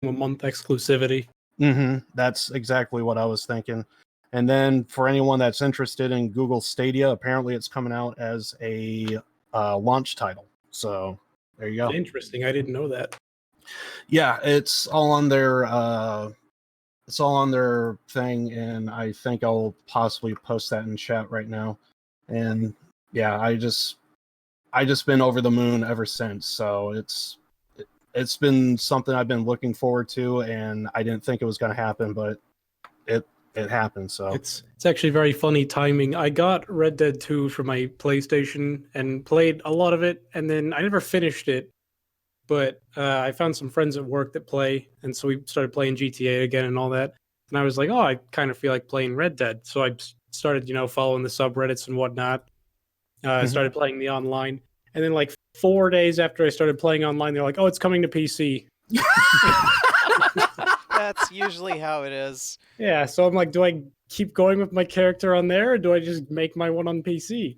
a month exclusivity. That's exactly what I was thinking. And then for anyone that's interested in Google Stadia, apparently it's coming out as a launch title. So there you go. Interesting. I didn't know that. Yeah, it's all on their thing, and I think I'll possibly post that in chat right now. And yeah, I just been over the moon ever since. So it's been something I've been looking forward to, and I didn't think it was going to happen, but it happened. So it's actually very funny timing. I got Red Dead 2 for my PlayStation and played a lot of it, and then I never finished it. But I found some friends at work that play, and so we started playing GTA again and all that. And I was like, oh, I kind of feel like playing Red Dead. So I started, following the subreddits and whatnot. I started playing the online. And then like 4 days after I started playing online, they're like, oh, it's coming to PC. That's usually how it is. Yeah, so I'm like, do I keep going with my character on there, or do I just make my one on PC?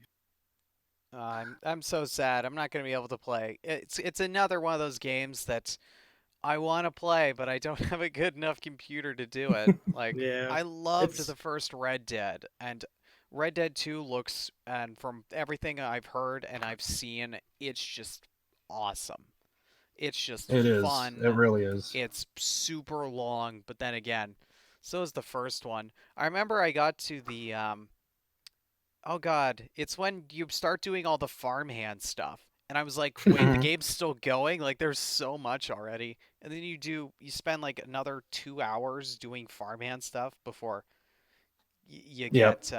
I'm so sad. I'm not going to be able to play. It's another one of those games that I want to play, but I don't have a good enough computer to do it. Like, Yeah, I loved the first Red Dead, and Red Dead 2 looks, and from everything I've heard and I've seen, it's just awesome. It's just fun. It really is. It's super long, but then again, so is the first one. I remember I got to the oh god, it's when you start doing all the farmhand stuff. And I was like, wait, the game's still going? Like, there's so much already. And then you spend like another 2 hours doing farmhand stuff before you get,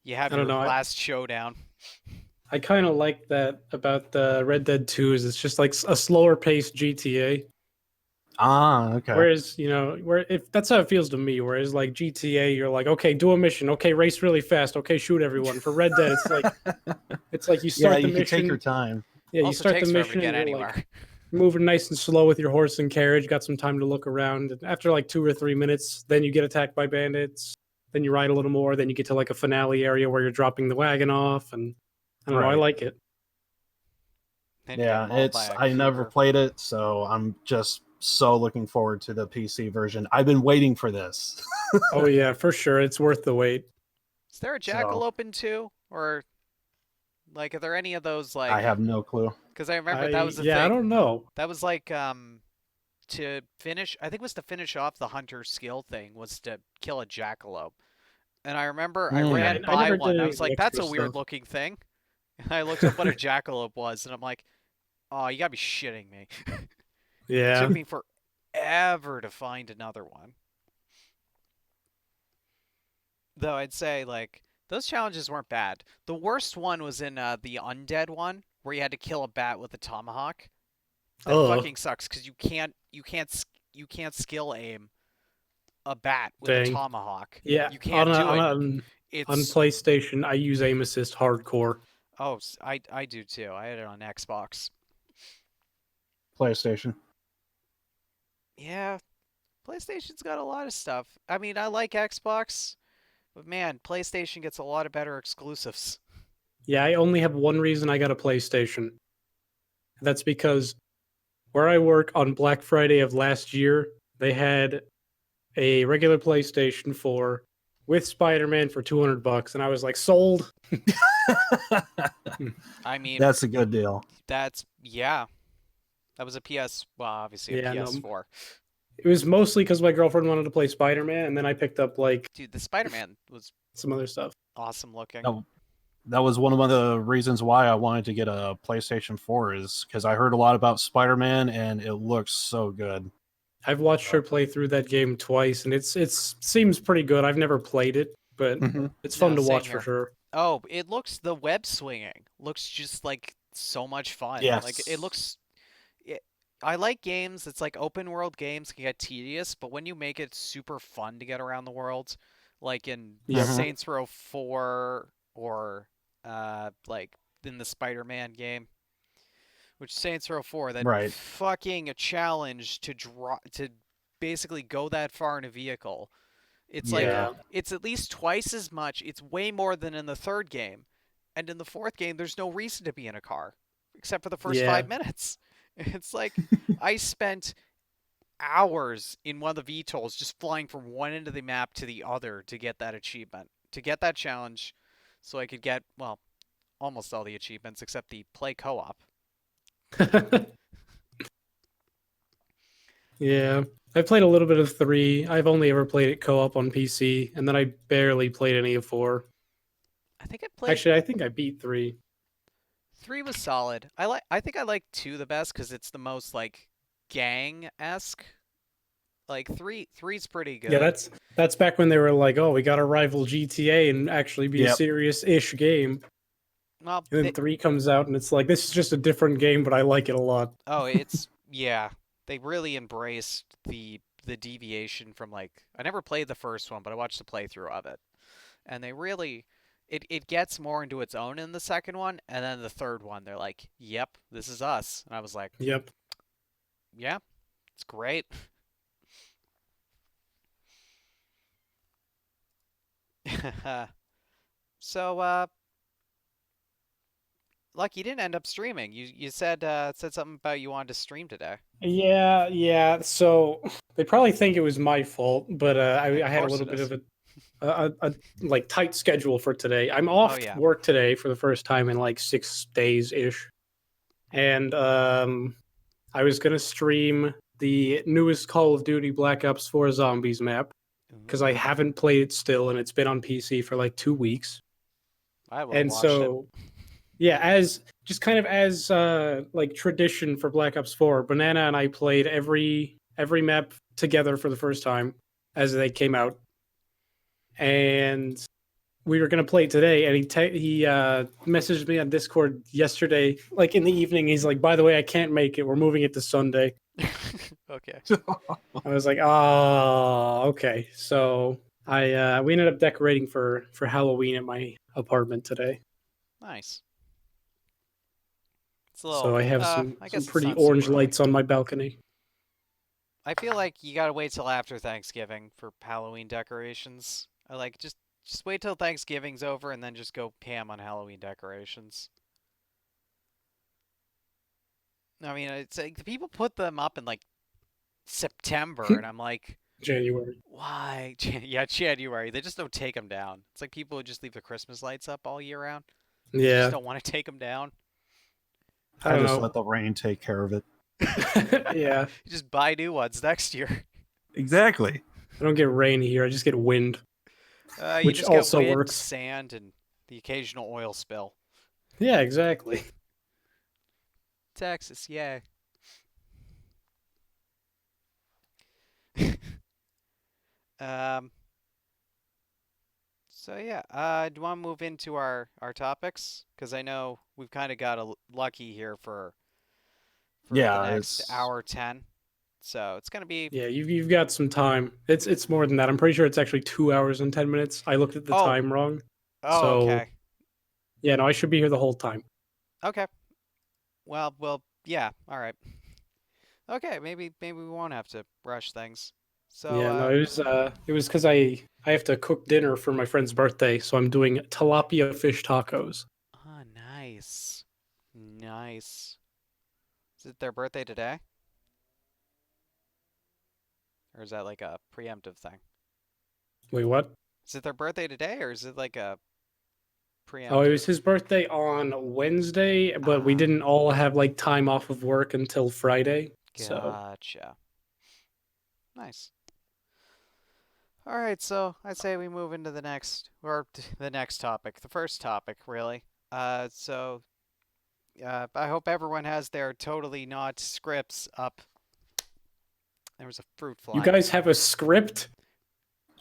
you have your last showdown. I kind of like that about the Red Dead 2 is it's just like a slower paced GTA. Okay. Whereas, if that's how it feels to me, whereas like GTA, you're like, okay, do a mission, okay, race really fast, okay, shoot everyone. For Red Dead, it's like you start the mission. Can take your time. Yeah, you start the mission and you're like moving nice and slow with your horse and carriage, got some time to look around. And after like 2 or 3 minutes, then you get attacked by bandits. Then you ride a little more, then you get to like a finale area where you're dropping the wagon off, and I don't know, I like it. Yeah, I never played it, so I'm just so looking forward to the PC version. I've been waiting for this. Oh yeah, for sure. It's worth the wait. Is there a Jackalope in 2? Or like, are there any of those like I have no clue. Because I remember that was the thing. Yeah, I don't know. That was like to finish, I think it was to finish off the hunter skill thing, was to kill a jackalope. And I remember I ran by one. I was like, that's a weird looking thing. And I looked up what a jackalope was, and I'm like, oh, you gotta be shitting me. Yeah. It took me forever to find another one. Though I'd say, like, those challenges weren't bad. The worst one was in the undead one, where you had to kill a bat with a tomahawk. That fucking sucks, because you can't skill aim a bat with a tomahawk. Yeah, you can't on PlayStation, I use aim assist hardcore. Oh, I do too. I had it on Xbox. PlayStation. Yeah, PlayStation's got a lot of stuff. I mean, I like Xbox, but man, PlayStation gets a lot of better exclusives. Yeah, I only have one reason I got a PlayStation. That's because where I work on Black Friday of last year, they had a regular PlayStation 4 with Spider-Man for $200, and I was like, sold. I mean, that's a good deal. Yeah. That was a obviously a PS4. No, it was mostly because my girlfriend wanted to play Spider-Man, and then I picked up dude, the Spider-Man was some other stuff. Awesome looking. That was one of the reasons why I wanted to get a PlayStation 4 is because I heard a lot about Spider-Man, and it looks so good. I've watched her play through that game twice, and it seems pretty good. I've never played it, but it's fun to watch for sure. Oh, the web swinging looks just like so much fun. Yes. Like it looks. I like games. It's like open world games can get tedious, but when you make it super fun to get around the world, like in Saints Row 4 or like in the Spider-Man game, which Saints Row 4, that fucking a challenge to basically go that far in a vehicle. It's like it's at least twice as much. It's way more than in the third game, and in the fourth game, there's no reason to be in a car except for the first 5 minutes. It's like I spent hours in one of the VTOLs just flying from one end of the map to the other to get that achievement, to get that challenge, so I could get, well, almost all the achievements except the play co-op. Yeah, I played a little bit of 3. I've only ever played it co-op on PC, and then I barely played any of 4. I think I played Actually, I think I beat 3. 3 was solid. I think I like 2 the best because it's the most like gang-esque. Like three's pretty good. Yeah, that's back when they were like, "Oh, we got to rival GTA and actually be a Yep. serious-ish game." Well, And then 3 comes out, and it's like, this is just a different game, but I like it a lot. oh, it's yeah. They really embraced the deviation from like I never played the first one, but I watched the playthrough of it. And they really it gets more into its own in the second one, and then the third one they're like, "Yep, this is us." And I was like, Yep. "Yeah, it's great." So, Lucky, you didn't end up streaming. You said something about you wanted to stream today. Yeah. So they probably think it was my fault, but Of I had a course little it bit is. of a like tight schedule for today. I'm off yeah. work today for the first time in like 6 days ish, and I was gonna stream the newest Call of Duty Black Ops 4 Zombies map because I Ooh, haven't played it still, and it's been on PC for like 2 weeks. I would have And watched it. so, yeah, as just kind of as like tradition for Black Ops 4, Banana and I played every map together for the first time as they came out, and we were gonna play it today. And he messaged me on Discord yesterday, like in the evening. He's like, "By the way, I can't make it. We're moving it to Sunday." Okay. I was like, "Oh, okay." So we ended up decorating for Halloween at my apartment today. Nice. It's a little. So I have I some guess it's pretty not orange super early. lights on my balcony. I feel like you gotta wait till after Thanksgiving for Halloween decorations. I like just wait till Thanksgiving's over and then just go ham on Halloween decorations. I mean, it's like the people put them up in like September, and I'm like, January. why? Yeah, January. They just don't take them down. It's like people who just leave the Christmas lights up all year round. They just Yeah, don't want to take them down. I I don't just know. let the rain take care of it. Yeah, You just buy new ones next year. Exactly. I don't get rain here. I just get wind, You which just get also wind, works. sand, and the occasional oil spill. Yeah, exactly. Texas, yay. Um. So yeah, do you want to move into our topics? Because I know we've kind of got lucky here for the Yeah, next it's hour 10. So it's gonna be. Yeah, you've got some time. It's more than that. I'm pretty sure it's actually 2 hours and 10 minutes. I looked at the Oh, time wrong. oh, So okay, yeah, no, I should be here the whole time. okay. Well, yeah. All right. Okay, maybe we won't have to rush things. So, Yeah, no, it was because I have to cook dinner for my friend's birthday, so I'm doing tilapia fish tacos. ah, nice, nice. Is it their birthday today, or is that like a preemptive thing? Wait, what? Is it their birthday today, or is it like a Oh, it preemptive? was his birthday on Wednesday, but we Ah, didn't all have like time off of work until Friday. So gotcha. Nice. All right, so I'd say we move into the next, or the next topic, the first topic, really. So I hope everyone has their totally not scripts up. There was a fruit you fly. guys have a script?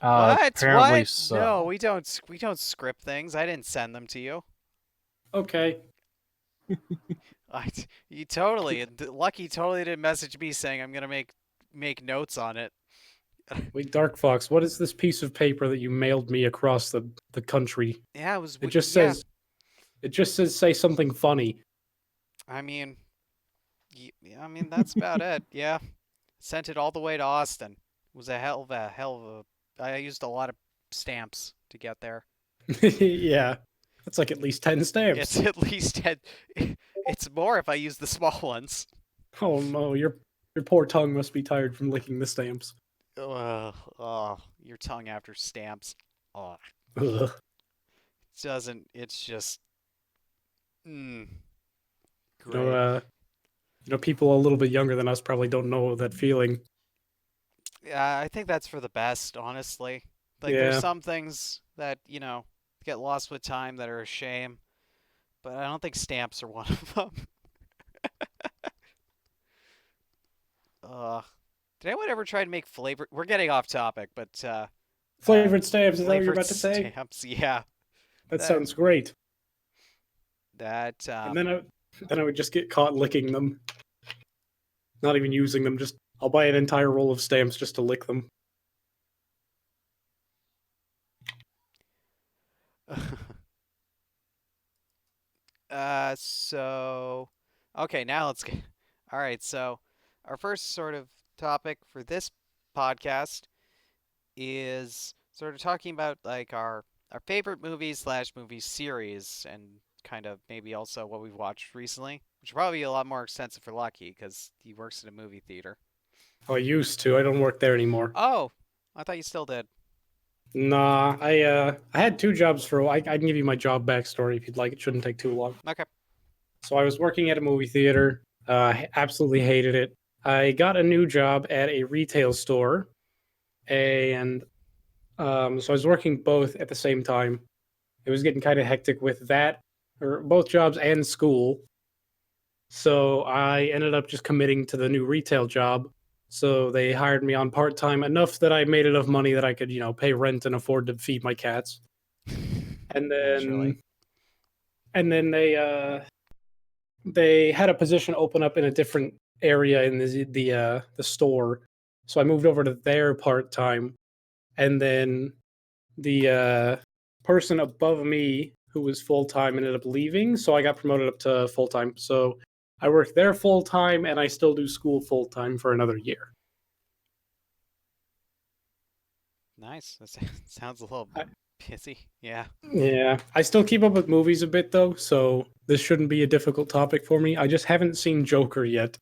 What? apparently What? No, so. we don't. We don't script things. I didn't send them to you. Okay. You totally. Lucky totally didn't message me saying I'm gonna make notes on it. Wait, Dark Fox, what is this piece of paper that you mailed me across the country? Yeah, it was. It just Yeah. says say something funny. I mean, I mean that's about it. Yeah, sent it all the way to Austin. It was a hell of a. I used a lot of stamps to get there. Yeah. That's like at least 10 stamps. It's at least it's more if I use the small ones. Oh no, Your poor tongue must be tired from licking the stamps. Oh, your tongue after stamps. Oh, Ugh. it's just, You great. people a little bit younger than us probably don't know that feeling. Yeah, I think that's for the best, honestly. Like, there's Yeah. some things that, get lost with time that are a shame, but I don't think stamps are one of them. Did anyone ever try to make flavored? We're getting off topic, but Flavored stamps, is that what you're flavored about to say? stamps, yeah. That That sounds great. that And then I would just get caught licking them. Not even using them, just I'll buy an entire roll of stamps just to lick them. so okay, now let's get. All right, so our first sort of topic for this podcast is sort of talking about like our favorite movies slash movie series and kind of maybe also what we've watched recently, which will probably be a lot more extensive for Lucky because he works in a movie theater. Oh, I used to. I don't work there anymore. Oh, I thought you still did. Nah, I had two jobs for. I can give you my job backstory if you'd like. It shouldn't take too long. Okay. So I was working at a movie theater. Absolutely hated it. I got a new job at a retail store, and so I was working both at the same time. It was getting kind of hectic with that, or both jobs and school. So I ended up just committing to the new retail job. So they hired me on part time enough that I made enough money that I could, pay rent and afford to feed my cats. And Naturally. then they had a position open up in a different area in the store. So I moved over to their part time, and then the person above me who was full time ended up leaving, so I got promoted up to full time. So I work there full time, and I still do school full time for another year. Nice. That sounds a little I, busy. Yeah. yeah, I still keep up with movies a bit though, so this shouldn't be a difficult topic for me. I just haven't seen Joker yet.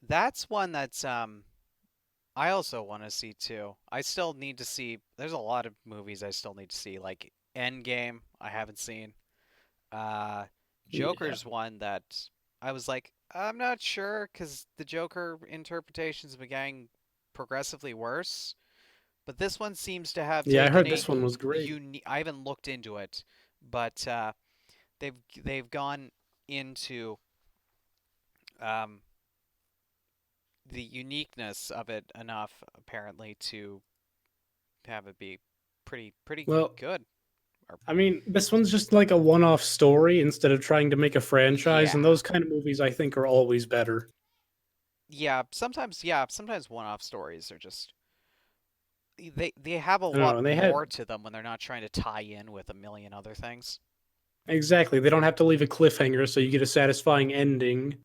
That's one that's I also want to see too. I still need to see. There's a lot of movies I still need to see, like Endgame. I haven't seen. Uh, Yeah. Joker's one that I was like, I'm not sure because the Joker interpretations have been getting progressively worse. But this one seems to have Yeah, I taken heard a this one was great. unique. I haven't looked into it, but they've gone into um, the uniqueness of it enough apparently to have it be pretty Well, good. Or, I mean, this one's just like a one-off story instead of trying to make a franchise, and yeah, those kind of movies I think are always better. sometimes one-off stories are just they have a I don't know, lot and they had more to them when they're not trying to tie in with a million other things. exactly. They don't have to leave a cliffhanger, so you get a satisfying ending,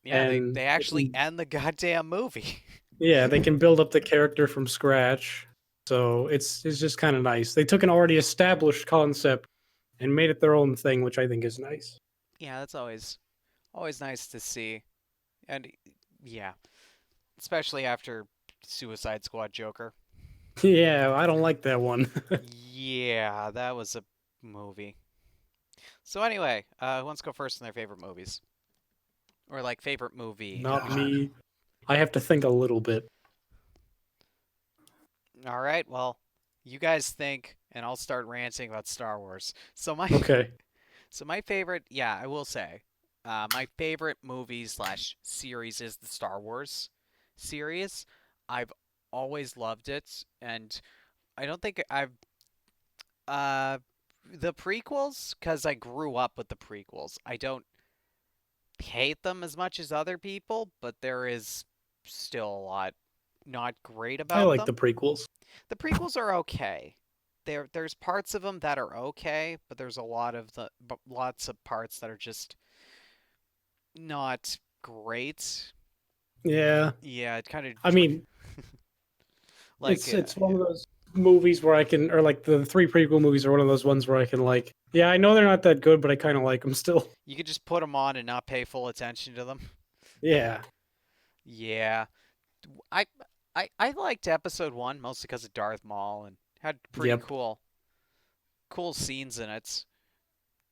Yeah, and they actually end the goddamn movie. yeah, they can build up the character from scratch. So it's just kind of nice. They took an already established concept and made it their own thing, which I think is nice. Yeah, that's always nice to see. And yeah, especially after Suicide Squad Joker. Yeah, I don't like that one. Yeah, that was a movie. So anyway, who wants to go first in their favorite movies? Or like favorite movie in Not general? me. I have to think a little bit. All right, well, you guys think and I'll start ranting about Star Wars. So my Okay. so my favorite, yeah, I will say, my favorite movie slash series is the Star Wars series. I've always loved it, and I don't think I've uh the prequels because I grew up with the prequels. I don't hate them as much as other people, but there is still a lot not great I about like the them. prequels. The prequels are okay. There's parts of them that are okay, but there's a lot of lots of parts that are just not great. Yeah. Yeah, it kind of I mean, like it's one of those movies where I can, or like the three prequel movies are one of those ones where I can like, yeah, I know they're not that good, but I kind of like them still. you could just put them on and not pay full attention to them. Yeah. Yeah. I I liked episode 1 mostly because of Darth Maul and had pretty Yep. cool scenes in it.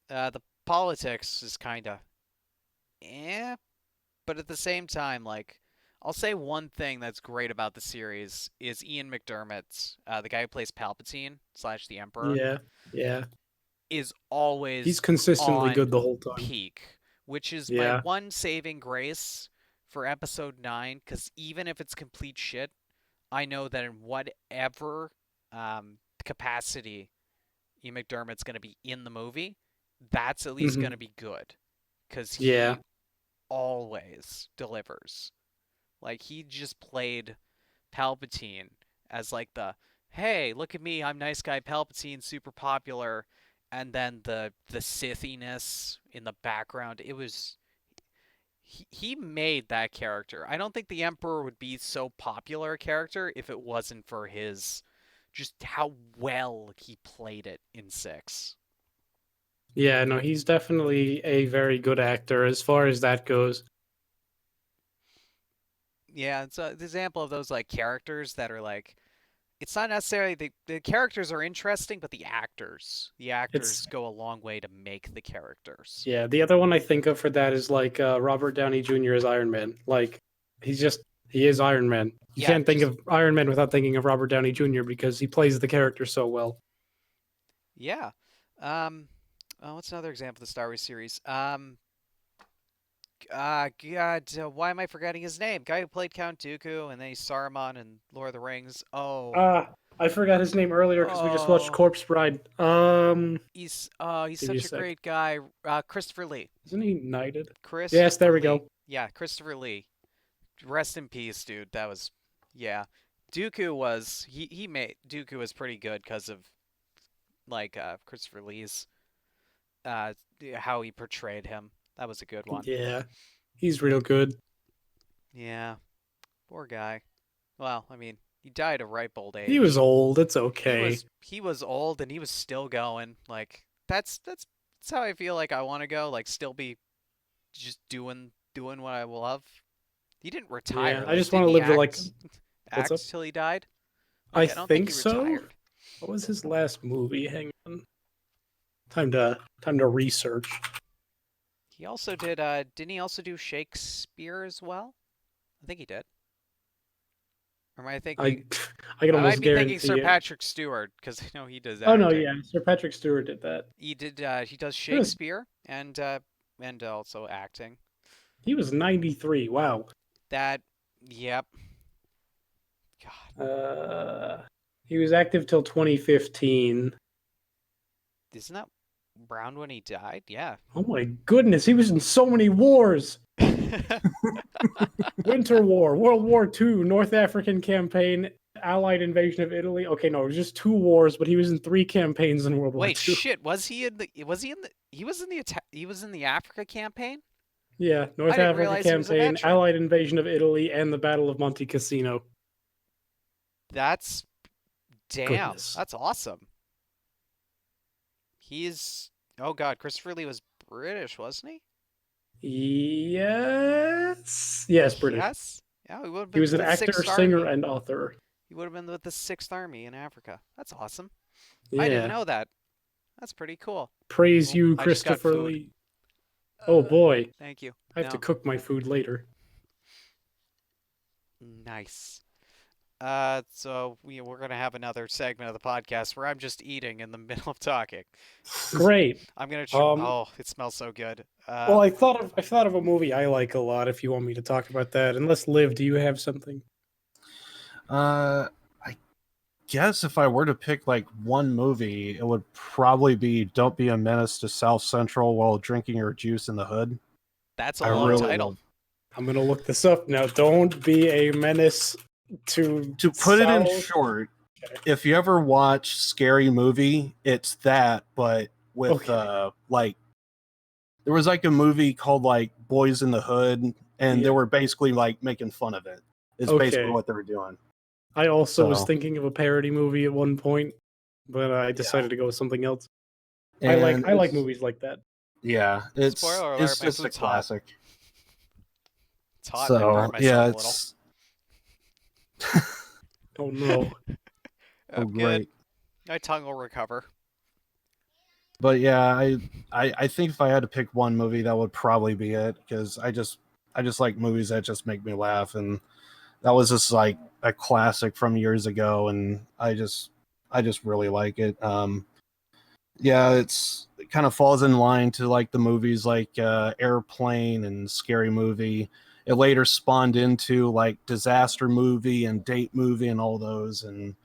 The politics is kind of eh, but at the same time, like, I'll say one thing that's great about the series is Ian McDermott, the guy who plays Palpatine slash the Emperor, Yeah. Yeah. is He's always consistently good on the whole time. peak, which is my Yeah. one saving grace for episode 9, because even if it's complete shit, I know that in whatever capacity Ian McDermott's going to be in the movie, that's at least Hmm. going to be good, because Yeah. he always delivers. Like, he just played Palpatine as like the, hey, look at me, I'm nice guy Palpatine, super popular, and then the Sithiness in the background. It was he made that character. I don't think the Emperor would be so popular a character if it wasn't for his just how well he played it in 6. Yeah, no, he's definitely a very good actor as far as that goes. Yeah, it's an example of those like characters that are like, it's not necessarily the characters are interesting, but the It's actors go a long way to make the characters. Yeah, the other one I think of for that is like Robert Downey Jr. as Iron Man. Like he is Iron Man. You Yeah, can't think just of Iron Man without thinking of Robert Downey Jr. because he plays the character so well. yeah. What's another example of the Star Wars series? God, why am I forgetting his name? Guy who played Count Dooku and then he's Saruman in Lord of the Rings. I forgot his name earlier because we just watched Oh, Corpse Bride. he's Give me a such a sec. great guy. Christopher Lee. Isn't he knighted? Yes, there Christopher we Lee. go. Yeah, Christopher Lee. Rest in peace, dude. That was, yeah. Dooku was he made Dooku was pretty good because of like Christopher Lee's uh how he portrayed him. That was a good one. Yeah, he's real good. Yeah, poor guy. Well, I mean, he died of ripe old He was age. old. It's He okay. was he was old and he was still going. Like, that's how I feel like I want to go. Like, still be just doing what I love. He didn't Yeah, retire I though. just want Didn't to he live to like. What's up? act till he died? I Like, I don't think think he so. retired. What was his last movie? Hang on. Time to research. He also did didn't he also do Shakespeare as well? I think he did. Or am I I thinking I can I might almost be thinking Sir guarantee it. Patrick Stewart because I know he does Oh no, acting. yeah, Sir Patrick Stewart did that. He does He was Shakespeare and also acting. he was 93. Wow. That yep. God, Uh, he was active till 2015. isn't that Brown when he died? Yeah. Oh my goodness, he was in so many wars. Winter War, World War II, North African Campaign, Allied invasion of Italy. Okay, no, it was just 2 wars, but he was in 3 campaigns in World War Wait, II. shit. He was in the Africa campaign? Yeah, I North didn't Africa realize he was a Campaign, veteran. Allied invasion of Italy, and the Battle of Monte Cassino. That's damn. Goodness. That's awesome. He's oh god, Christopher Lee was British, wasn't he? Yes, British. Yes. Yeah, he would have He been was with an the actor, Sixth singer, Army. and author. He would have been with the Sixth Army in Africa. That's awesome. I didn't Yeah. know that. That's pretty cool. Praise Oh, you, I just got Christopher food. Lee. Oh boy, Thank you. I have to No. cook my food later. Nice. So we're gonna have another segment of the podcast where I'm just eating in the middle of talking. Great. I'm gonna Um, oh, it smells so good. Well, I thought of a movie I like a lot. If you want me to talk about that, unless Liv, do you have something? I guess if I were to pick like one movie, it would probably be "Don't Be a Menace to South Central While Drinking Your Juice in the Hood." That's a I long really title. love. I'm gonna look this up now. Don't be a menace to Put it in South- short, Okay. if you ever watch Scary Movie, it's that, but with Okay. like there was like a movie called like Boys in the Hood, and Yeah. they were basically like making fun of it. Is Okay. basically what they were doing. I also was So- thinking of a parody movie at one point, but I decided to go with something else. I And like it's- movies like that. Yeah, it's Spoiler alert, my just a food's hot. classic. It's hot. I So burned myself yeah, a little. Oh no. Oh, I'm good. great. My tongue will recover. But yeah, I think if I had to pick one movie, that would probably be it, because I just like movies that just make me laugh, and that was just like a classic from years ago, and I just really like it. Yeah, it kind of falls in line to like the movies like Airplane and Scary Movie. It later spawned into like Disaster Movie and Date Movie and all those. And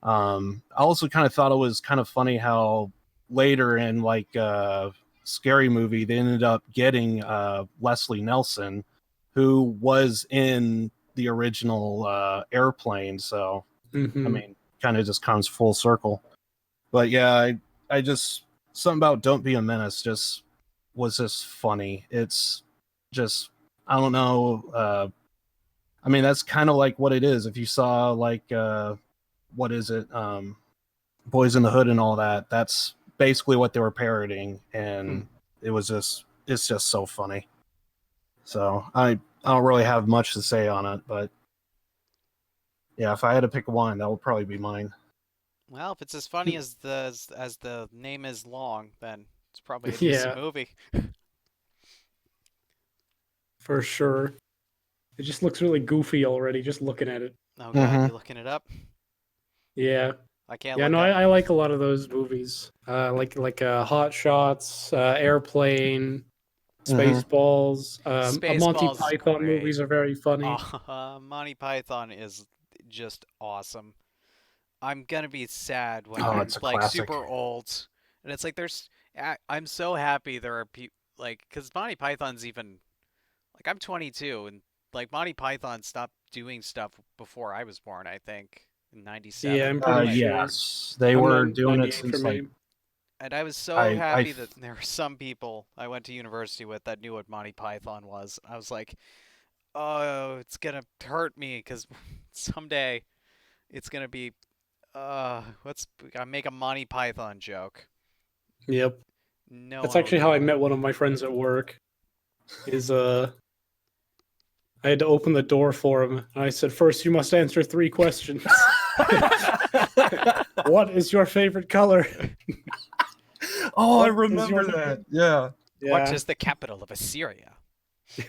I also kind of thought it was kind of funny how later in like Scary Movie they ended up getting Leslie Nelson, who was in the original Airplane. So I Hmm. mean, kind of just comes full circle. But yeah, I just something about Don't Be a Menace just was just funny. It's just I don't know. I mean, that's kind of like what it is. If you saw like what is it, Boys in the Hood and all that, that's basically what they were parodying, and it's just so funny. So I don't really have much to say on it, but yeah, if I had to pick one, that would probably be mine. Well, if it's as funny as the name is long, then it's probably a decent Yeah, movie. for sure. It just looks really goofy already, just looking at it. Oh God, Mm-hmm. you looking it up? Yeah. I can't Yeah, look no, up. I like a lot of those movies. Like Hot Shots, Airplane, Mm-hmm. Spaceballs. Monty Spaceballs is Python great. movies are very funny. Monty Python is just awesome. I'm gonna be sad when Oh, I'm it's a like classic. super old, and it's like I'm so happy there are people like because Monty Python's even like I'm 22 and like Monty Python stopped doing stuff before I was born. I think in Yeah, '97. I'm pretty Like, sure. Yes, they I'm were not doing it 98 for since like me. and I was so I happy that there were some people I went to university with that knew what Monty Python was. I was like, oh, it's gonna hurt me because someday it's gonna be let's I make a Monty Python joke. Yep. No That's one will actually how get I it. met one of my friends at work. Is I had to open the door for him, and I said, "First, you must answer 3 questions. What is your favorite color? Oh, I What is your remember name?" that. Yeah. What Yeah. is the capital of Assyria? I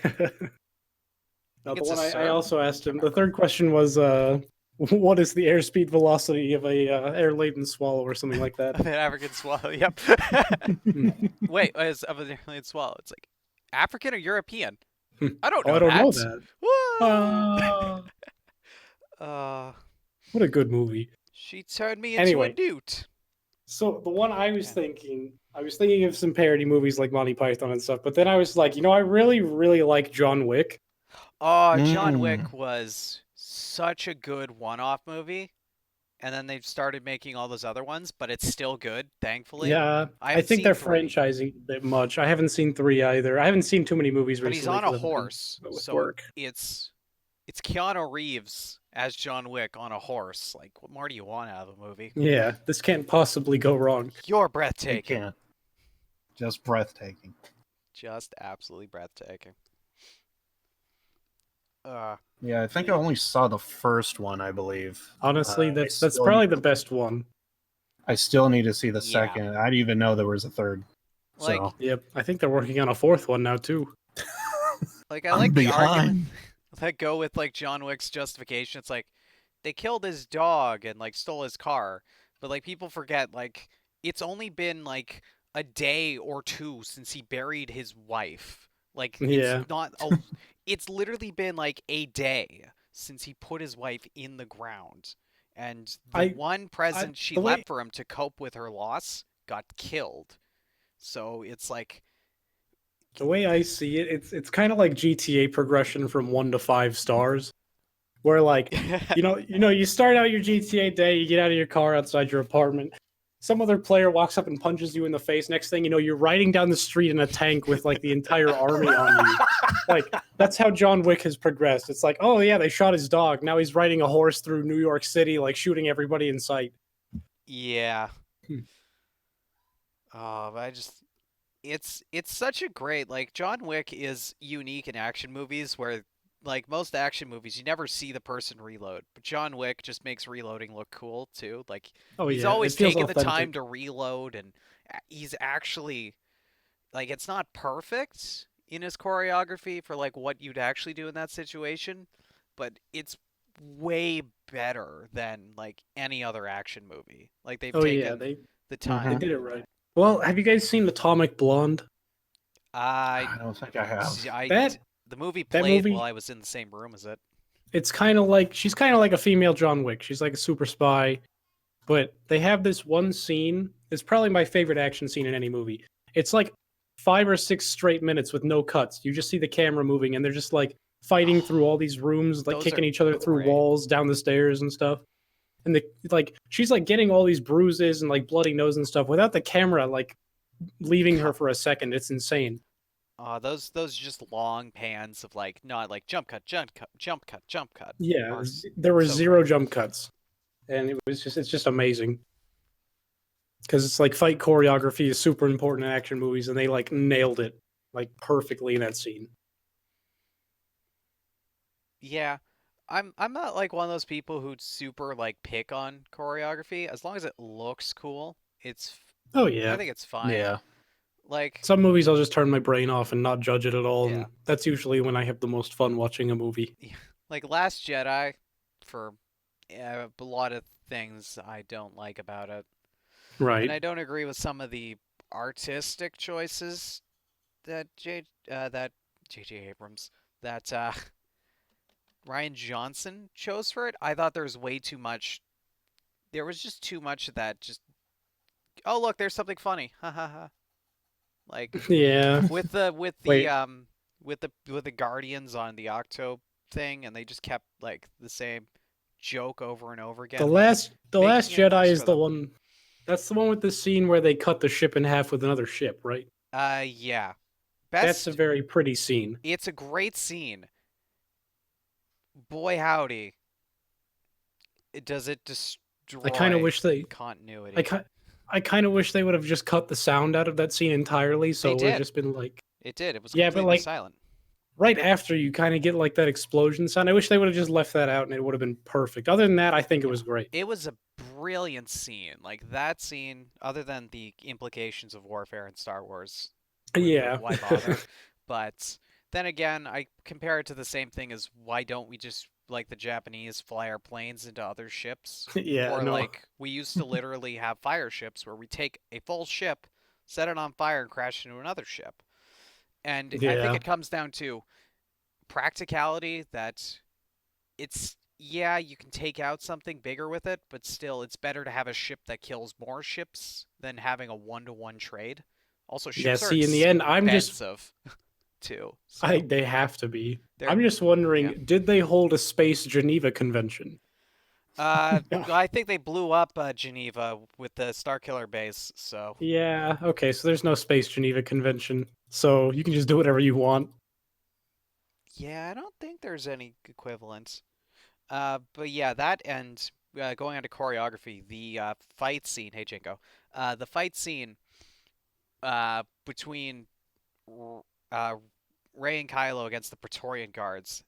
No, think the it's a one I sir. also asked him. The third question was, what is the airspeed velocity of a air laden swallow or something like that? Of an African swallow. Yep. Hmm. Wait, as of an African swallow, it's like African or European? Hmm. I don't Oh, I know don't know that. that. What? Uh, uh, what a good movie. she turned me into a Anyway, newt. so the one Okay. I was thinking of some parody movies like Monty Python and stuff, but then I was like, I really, really like John Wick. Oh, John Mm. Wick was such a good one-off movie, and then they've started making all those other ones, but it's still good, thankfully. Yeah, I I haven't think seen they're three, franchising a bit much. I haven't seen 3 either. I haven't seen too many movies but he's recently on a because I've been horse, with so work. it's Keanu Reeves as John Wick on a horse. Like, what more do you want out of a movie? Yeah, this can't possibly go wrong. You're It breathtaking. can't. Just breathtaking. Just absolutely breathtaking. Uh, Yeah, I think I only saw the first one, I believe. Honestly, I that's still probably the best one. I still need to see the yeah. second. I didn't even know there was a third. Like, So Yep, I think they're working on a fourth one now too. I I'm like the argument behind. that go with like John Wick's justification. It's like they killed his dog and like stole his car, but like people forget like it's only been like a day or two since he buried his wife. Like Yeah, it's literally been like a day since he put his wife in the ground. And the I, one I present she the way left for him to cope with her loss got killed. So it's like the way I see it, it's kind of like GTA progression from 1 to 5 stars, where like, you start out your GTA day, you get out of your car outside your apartment. Some other player walks up and punches you in the face. Next thing you know, you're riding down the street in a tank with like the entire army on you. Like that's how John Wick has progressed. It's like, oh yeah, they shot his dog. Now he's riding a horse through New York City, like shooting everybody in sight. yeah. Hmm. But I just it's such a great like John Wick is unique in action movies where like most action movies, you never see the person reload. But John Wick just makes reloading look cool too. Like Oh he's yeah, it always feels taking the time authentic. to reload, and he's actually like it's not perfect in his choreography for like what you'd actually do in that situation, but it's way better than like any other action movie. Like they've Oh yeah, taken they the they time. Mhm. did it right. Well, have you guys seen Atomic Blonde? I, I don't think I have. I, That the movie that played while movie, I was in the same room as it. it's kind of like she's kind of like a female John Wick. She's like a super spy, but they have this one scene. It's probably my favorite action scene in any movie. It's like 5 or 6 straight minutes with no cuts. You just see the camera moving, and they're just like fighting through all these rooms, like Those are kicking each other through great. walls, down the stairs and stuff. And the like, she's like getting all these bruises and like bloody nose and stuff without the camera like leaving her Cut. for a second. It's insane. Those just long pans of like not like jump cut, jump cut, jump cut, jump cut Yeah, are there were so zero great. jump cuts, and it's just amazing because it's like fight choreography is super important in action movies, and they like nailed it like perfectly in that scene. Yeah, I'm not like one of those people who'd super like pick on choreography. As long as it looks cool, Oh I yeah, think it's fine. Yeah. Like, some movies I'll just turn my brain off and not judge it at all, yeah, and that's usually when I have the most fun watching a movie. like Last Jedi, for a lot of things I don't like about it, and Right? I don't agree with some of the artistic choices that J.J. Abrams that Ryan Johnson chose for it. I thought there was way too much. There was just too much of that. Just oh look, there's something funny. Ha ha ha. Like Yeah. with the Wait, with the Guardians on the Octo thing, and they just kept like the same joke over and over again, thus the last making it Jedi worse is for the them. one. That's the one with the scene where they cut the ship in half with another ship, right? Yeah. That's a Best. very pretty scene. It's a great scene. Boy howdy, does it I kind of destroy wish they I continuity. ki- I kind of wish they would have just cut the sound out of that scene entirely, They so it would have did. just been like, It did. It was yeah, but completely like silent. right after you kind of get like that explosion sound. I wish they would have just left that out and it would have been perfect. Other than that, I think it Yeah. was great. It was a brilliant scene. Like that scene, other than the implications of warfare in Star Wars, Yeah, why bother? But then again, I compare it to the same thing as why don't we just like the Japanese fly our planes into other ships? yeah, Or no, like we used to literally have fire ships where we take a full ship, set it on fire, and crash into another ship. And I think yeah, it comes down to practicality that it's yeah, you can take out something bigger with it, but still it's better to have a ship that kills more ships than having a one-to-one trade. Also, yeah. ships are See, in the end, expensive too. I So, they have to be. they're I'm just yeah. wondering, did they hold a space Geneva Convention? I think they blew up Geneva with the Starkiller base, so Yeah, okay, so there's no space Geneva Convention, so you can just do whatever you want. yeah, I don't think there's any equivalent. But yeah, that and going on to choreography, the fight scene. Hey, Jinko. The fight scene between uh, Ray and Kylo against the Praetorian guards.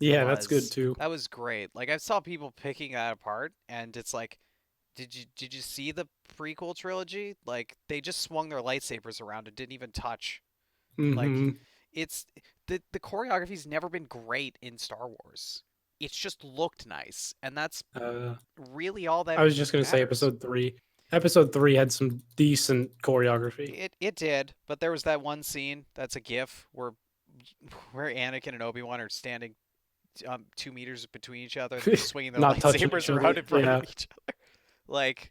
Yeah, that's good too. That was great. Like I saw people picking that apart, and it's like, did you see the prequel trilogy? Like they just swung their lightsabers around and didn't even touch. Like Hmm. it's the choreography's never been great in Star Wars. It's just looked nice, and that's Uh, really all that I was just gonna say matters. episode three. Episode three had some decent choreography. It did, but there was that one scene that's a GIF where Anakin and Obi-Wan are standing 2 meters between each other, and they're just swinging their Not touching lightsabers each around other. in front of Yeah, each other. Like,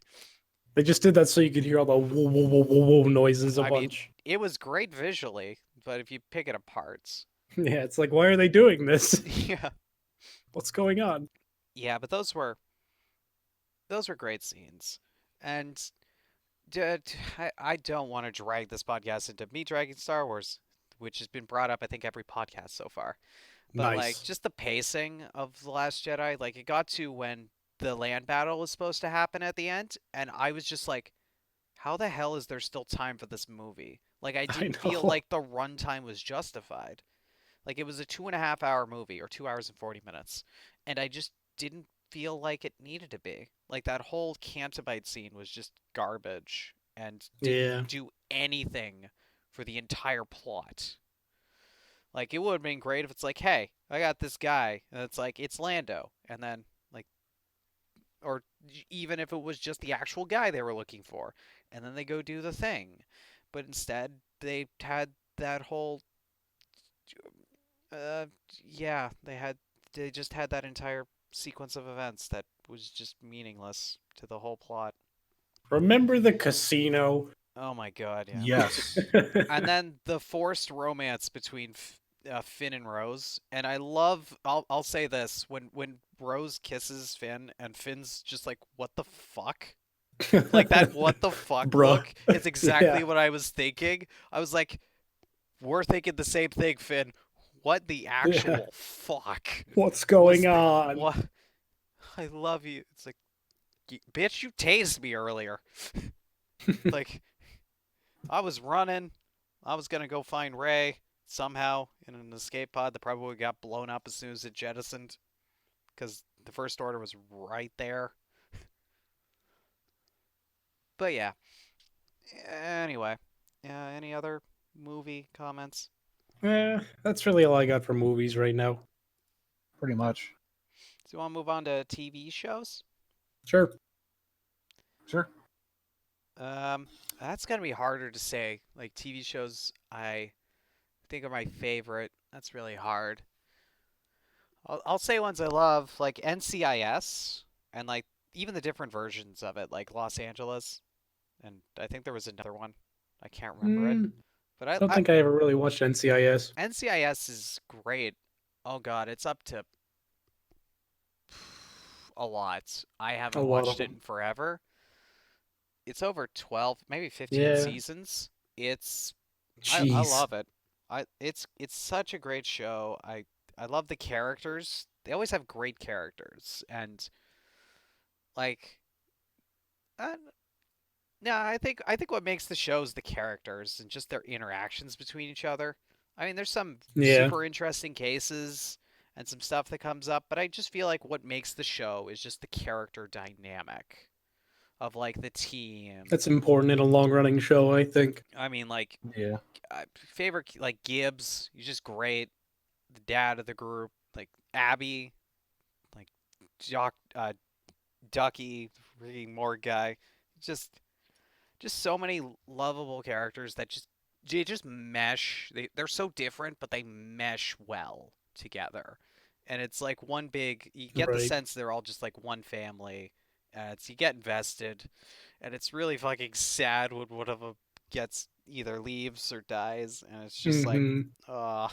they just did that so you could hear all the whoa, whoa, whoa, whoa, whoa noises a I mean, bunch. it was great visually, but if you pick it apart, Yeah, it's like, why are they doing this? yeah, What's going on? yeah. But those were great scenes, and I don't want to drag this podcast into me dragging Star Wars, which has been brought up I think every podcast so far. But like Nice. just the pacing of The Last Jedi, like it got to when the land battle was supposed to happen at the end, and I was just like, how the hell is there still time for this movie? Like I I didn't feel know. like the runtime was justified. Like it was a 2.5 hour movie or 2 hours and 40 minutes, and I just didn't feel like it needed to be. Like that whole Cantabite scene was just garbage and didn't Yeah. do anything for the entire plot. Like it would have been great if it's like, hey, I got this guy, and it's like it's Lando, and then like, or even if it was just the actual guy they were looking for, and then they go do the thing, but instead they had that whole, uh, yeah, they just had that entire sequence of events that was just meaningless to the whole plot. Remember the casino? Oh my god, yeah. Yes. And then the forced romance between Finn and Rose, and I love. I'll say this: when Rose kisses Finn, and Finn's just like, "What the fuck?" Like that "what the fuck" Bruh. look is exactly Yeah. what I was thinking. I was like, "We're thinking the same thing, Finn. What the actual fuck What's was going on? what? I love you." It's like, bitch, you tased me earlier. Like I was running. I was gonna go find Ray somehow in an escape pod that probably got blown up as soon as it jettisoned, because the First Order was right there. But yeah. Anyway, any other movie comments? That's really all I got for movies right now. Pretty much. Do you want to move on to TV shows? Sure. Sure. That's gonna be harder to say. Like TV shows, I think are my favorite. That's really hard. I'll say ones I love, like NCIS, and like even the different versions of it, like Los Angeles, and I think there was another one. I can't remember it, but I don't think I ever really watched NCIS. NCIS is great. Oh God, it's up to a lot. I A haven't lot of watched it them. in forever. It's over 12, maybe 15 Yeah. seasons. It's I Jeez. love it. It's such a great show. I love the characters. They always have great characters, and like uh, no, I think what makes the show is the characters and just their interactions between each other. I mean, there's some Yeah. super interesting cases and some stuff that comes up, but I just feel like what makes the show is just the character dynamic of like the team. That's important in a long running show, I think. I mean, like Yeah. favorite like Gibbs, he's just great. The dad of the group, like Abby, like Ducky, freaking Morg guy, just so many lovable characters that just mesh. They're so different, but they mesh well together. And it's like one big. You get the Right. sense they're all just like one family. You get invested, and it's really fucking sad when one of them gets either leaves or dies, and it's just like, Hmm. uh,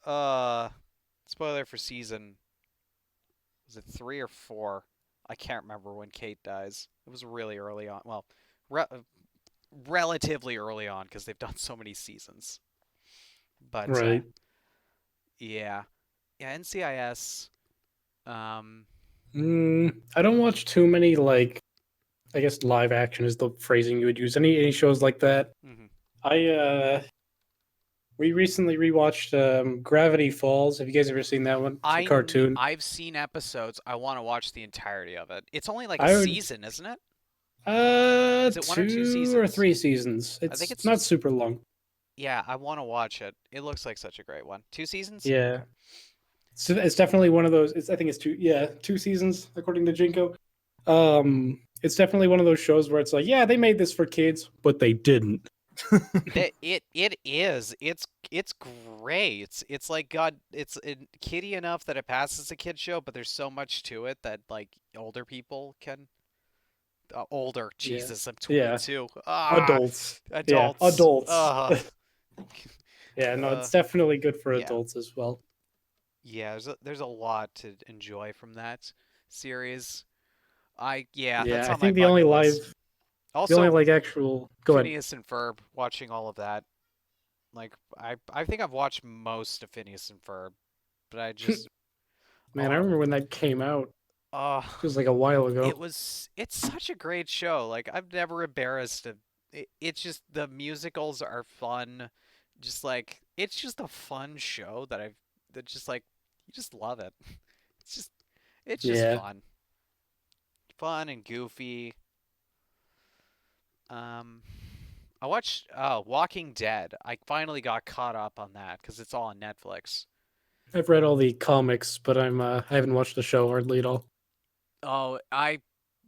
uh, spoiler for season. Was it 3 or 4? I can't remember when Kate dies. It was really early on. Well, re- relatively early on because they've done so many seasons. But Right. yeah, yeah, NCIS. Um, I don't watch too many, like, I guess live action is the phrasing you would use. Any shows like that? mhm. We recently rewatched Gravity Falls. Have you guys ever seen that one? It's a cartoon. I've seen episodes. I want to watch the entirety of it. It's only like a I would season, isn't it? Is it one or two 2 or 3 seasons? seasons. I think It's it's not just. super long. Yeah, I want to watch it. It looks like such a great one. 2 seasons? Yeah. So it's definitely one of those. I think it's 2 seasons according to Jinko. It's definitely one of those shows where it's like, yeah, they made this for kids, but they didn't. It is. It's great. It's like God. It's kiddie enough that it passes a kid show, but there's so much to it that like older people can. Older, Yeah. Jesus, I'm Yeah. 22. Adults. Yeah, Adults. adults. Yeah, no, Uh, it's definitely good for yeah, adults as well. yeah. There's a lot to enjoy from that series. Yeah, that's Yeah, I on my think the only bucket live, list. the only Also, like actual. Go ahead. Phineas and Ferb, watching all of that. Like I think I've watched most of Phineas and Ferb, but Man, I oh, remember when that came out. uh, It was like a while ago. it's such a great show. Like I'm never embarrassed of it's just the musicals are fun. Just like it's just a fun show that just like you just love it. It's just it's just Yeah, fun. Fun and goofy. Um I watched Walking Dead. I finally got caught up on that because it's all on Netflix. I've read all the comics, but I haven't watched the show hardly at all. Oh, I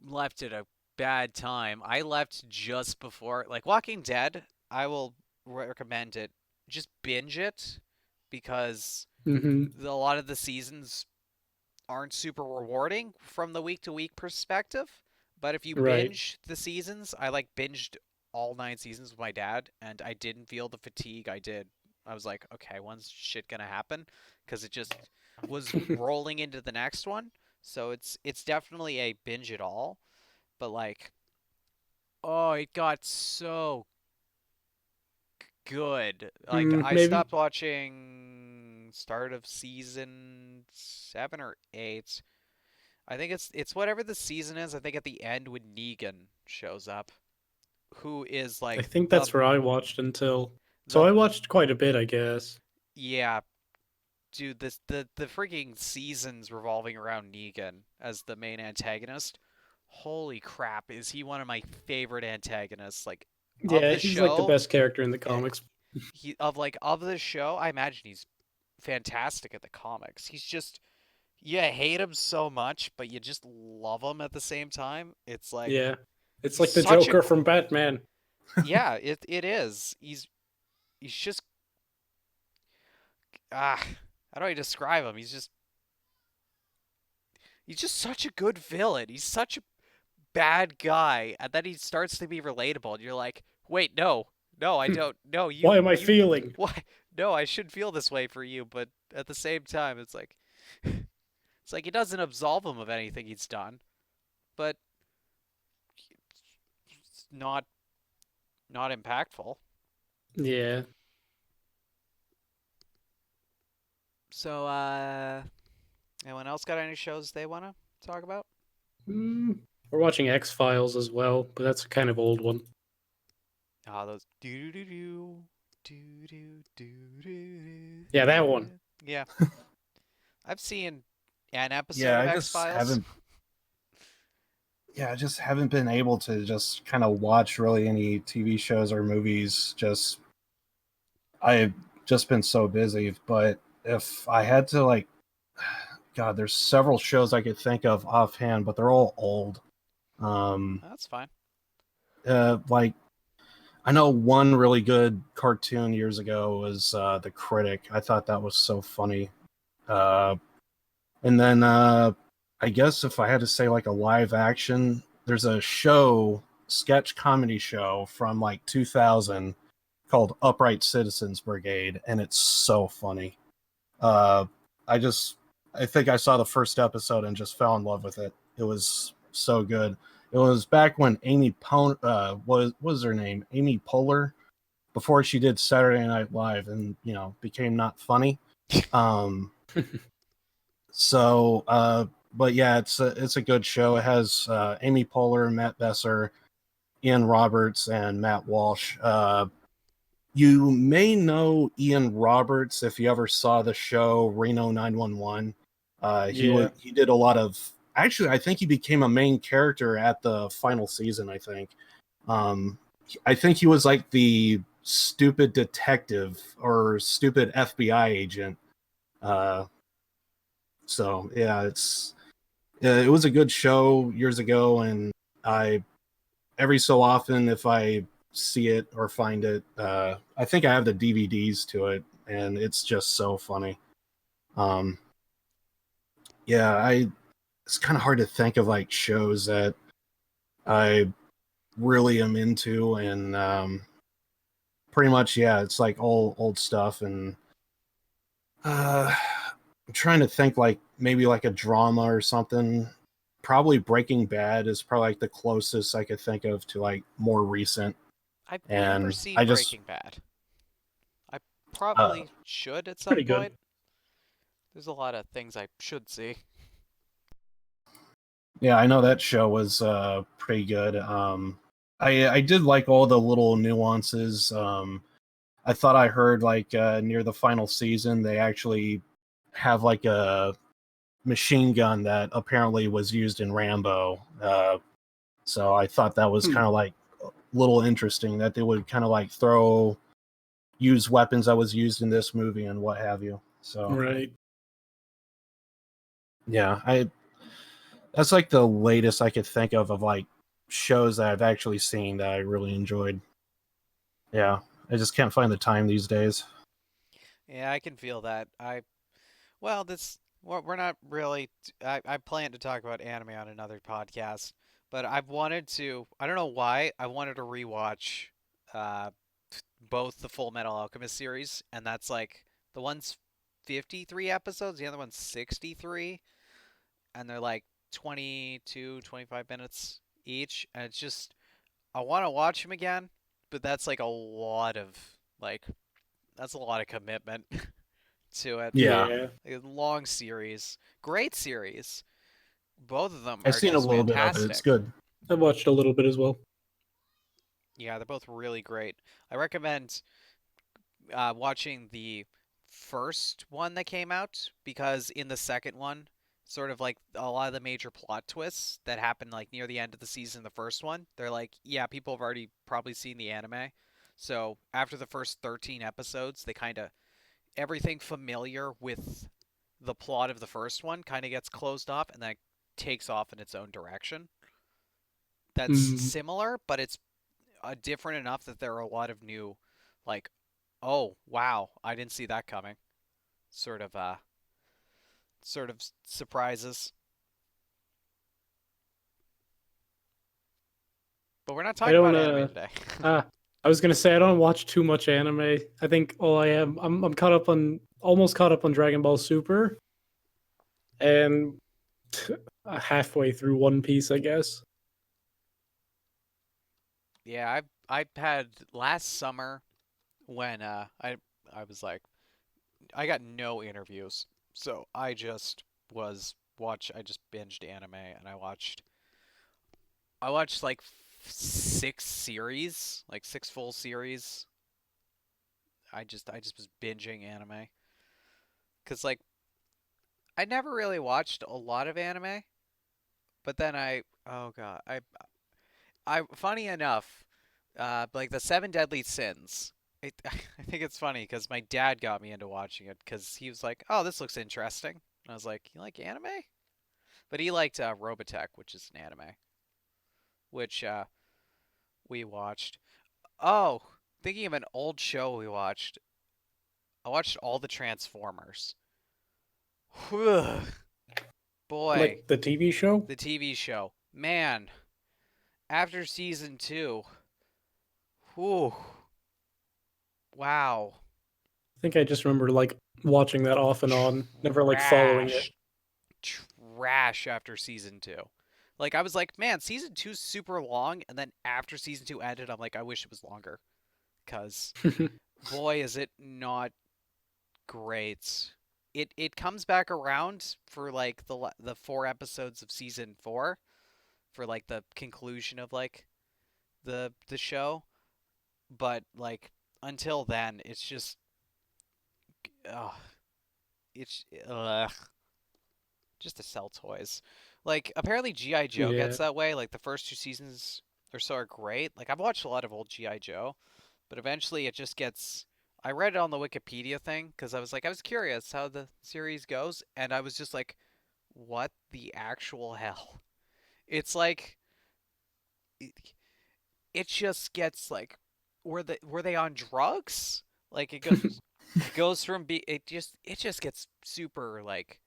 left at a bad time. I left just before, like Walking Dead. I will recommend it. Just binge it because Hmm. a lot of the seasons aren't super rewarding from the week to week perspective. But if you Right. binge the seasons, I like binged all 9 seasons with my dad, and I didn't feel the fatigue I did. I was like, okay, when's shit gonna happen? Because it just was rolling into the next one. So it's definitely a binge it all. But like, oh, it got so good. Like I Maybe. stopped watching start of season 7 or 8. I think it's whatever the season is. I think at the end when Negan shows up, who is I like think that's where I watched until. So the I watched quite a bit, I guess. yeah, dude, this the freaking seasons revolving around Negan as the main antagonist. Holy crap, is he one of my favorite antagonists like of Yeah, the he's like the show? best character in the eh, comics. of the show, I imagine he's fantastic at the comics. He's just you hate him so much, but you just love him at the same time. It's like Yeah, it's he's like the such a Joker from Batman. yeah, it is. He's just ah, how do I describe him? He's just such a good villain. He's such a bad guy, and then he starts to be relatable, and you're like, wait, no, no, I don't. No, Why am I you, feeling? why? No, I should feel this way for you, but at the same time, it's like he doesn't absolve him of anything he's done, but it's not impactful. Yeah. So, anyone else got any shows they want to talk about? We're watching X Files as well, but that's a kind of old one. Ah, those do do do do do do do Yeah, that one. do. Yeah, I've seen an episode Yeah, of I X just Files. haven't. Yeah, I just haven't been able to just kind of watch really any TV shows or movies. Just I've just been so busy. But if I had to like, God, there's several shows I could think of offhand, but they're all old. Um, That's fine. like I know one really good cartoon years ago was The Critic. I thought that was so funny. Uh, and then I guess if I had to say like a live action, there's a show, sketch comedy show from like 2000 called Upright Citizens Brigade, and it's so funny. Uh, I just, I think I saw the first episode and just fell in love with it. It was so good. It was back when was her name? Amy Poehler, before she did Saturday Night Live and became not funny. Um, but yeah, it's a good show. It has Amy Poehler, Matt Besser, Ian Roberts, and Matt Walsh. You may know Ian Roberts if you ever saw the show Reno 911. Yeah. He did a lot of, actually I think he became a main character at the final season. Um, I think he was like the stupid detective or stupid FBI agent. Uh, so yeah, it was a good show years ago, and I every so often if I see it or find it, I think I have the DVDs to it, and it's just so funny. Um, yeah, I it's kind of hard to think of like shows that I really am into, and pretty much yeah, it's like all old stuff, and I'm trying to think like maybe like a drama or something. Probably Breaking Bad is probably like the closest I could think of to like more recent. I've never And seen I just Breaking Bad. I uh probably should at some Pretty good. point. There's a lot of things I should see. yeah, I know that show was pretty good. I did like all the little nuances. I thought I heard like near the final season they actually have like a machine gun that apparently was used in Rambo. So I thought that was kind of like a little interesting that they would kind of like use weapons that was used in this movie and what have you. So Right. yeah, that's like the latest I could think of like shows that I've actually seen that I really enjoyed. Yeah, I just can't find the time these days. Yeah, I can feel that. Well, we're not really. I plan to talk about anime on another podcast, but I've wanted to. I don't know why. I wanted to rewatch uh, both the Full Metal Alchemist series, and that's like the one's 53 episodes, the other one's 63, and they're like 22, 25 minutes each, and it's just I want to watch them again, but that's like a lot of like that's a lot of commitment to it. Yeah, Yeah. A long series, great series. Both of them I've are seen a just little bit of it. It's fantastic. good. I watched a little bit as well. Yeah, they're both really great. I recommend watching the first one that came out because in the second one, sort of like a lot of the major plot twists that happened like near the end of the season, the first one, they're like, yeah, people have already probably seen the anime. So after the first 13 episodes, they kind of everything familiar with the plot of the first one kind of gets closed off and then takes off in its own direction. That's Mm. similar, but it's different enough that there are a lot of new, like, oh wow, I didn't see that coming. Sort of, surprises. But we're not I talking don't about anime today. ah I was gonna say I don't watch too much anime. I think all I am I'm caught up on almost caught up on Dragon Ball Super and halfway through One Piece, I guess. Yeah, I had last summer when I was like I got no interviews, so I just I just binged anime and I watched like six series, like six full series. I just was binging anime because like I never really watched a lot of anime, but then oh god I funny enough, like the Seven Deadly Sins. I think it's funny because my dad got me into watching it because he was like, "Oh, this looks interesting," and I was like, "You like anime?" But he liked Robotech, which is an anime, which we watched. Oh, thinking of an old show we watched. I watched all the Transformers. Whew. Boy, Like the TV show? the TV show. Man, after season two, whew, wow, I think I just remember like watching that off and on, never like following it. trash, trash after season two. Like I was like, man, season two's super long, and then after season two ended, I'm like, I wish it was longer, cause boy, is it not great. It comes back around for like the four episodes of season four for like the conclusion of like the show, but like until then, it's just ugh, it's ugh, just to sell toys. Like apparently GI Joe Yeah. gets that way. Like the first two seasons or so are great. Like I've watched a lot of old GI Joe, but eventually it just gets. I read it on the Wikipedia thing because I was curious how the series goes, and I was just like, what the actual hell? It's like it just gets like were they on drugs? Like it goes from it just gets super like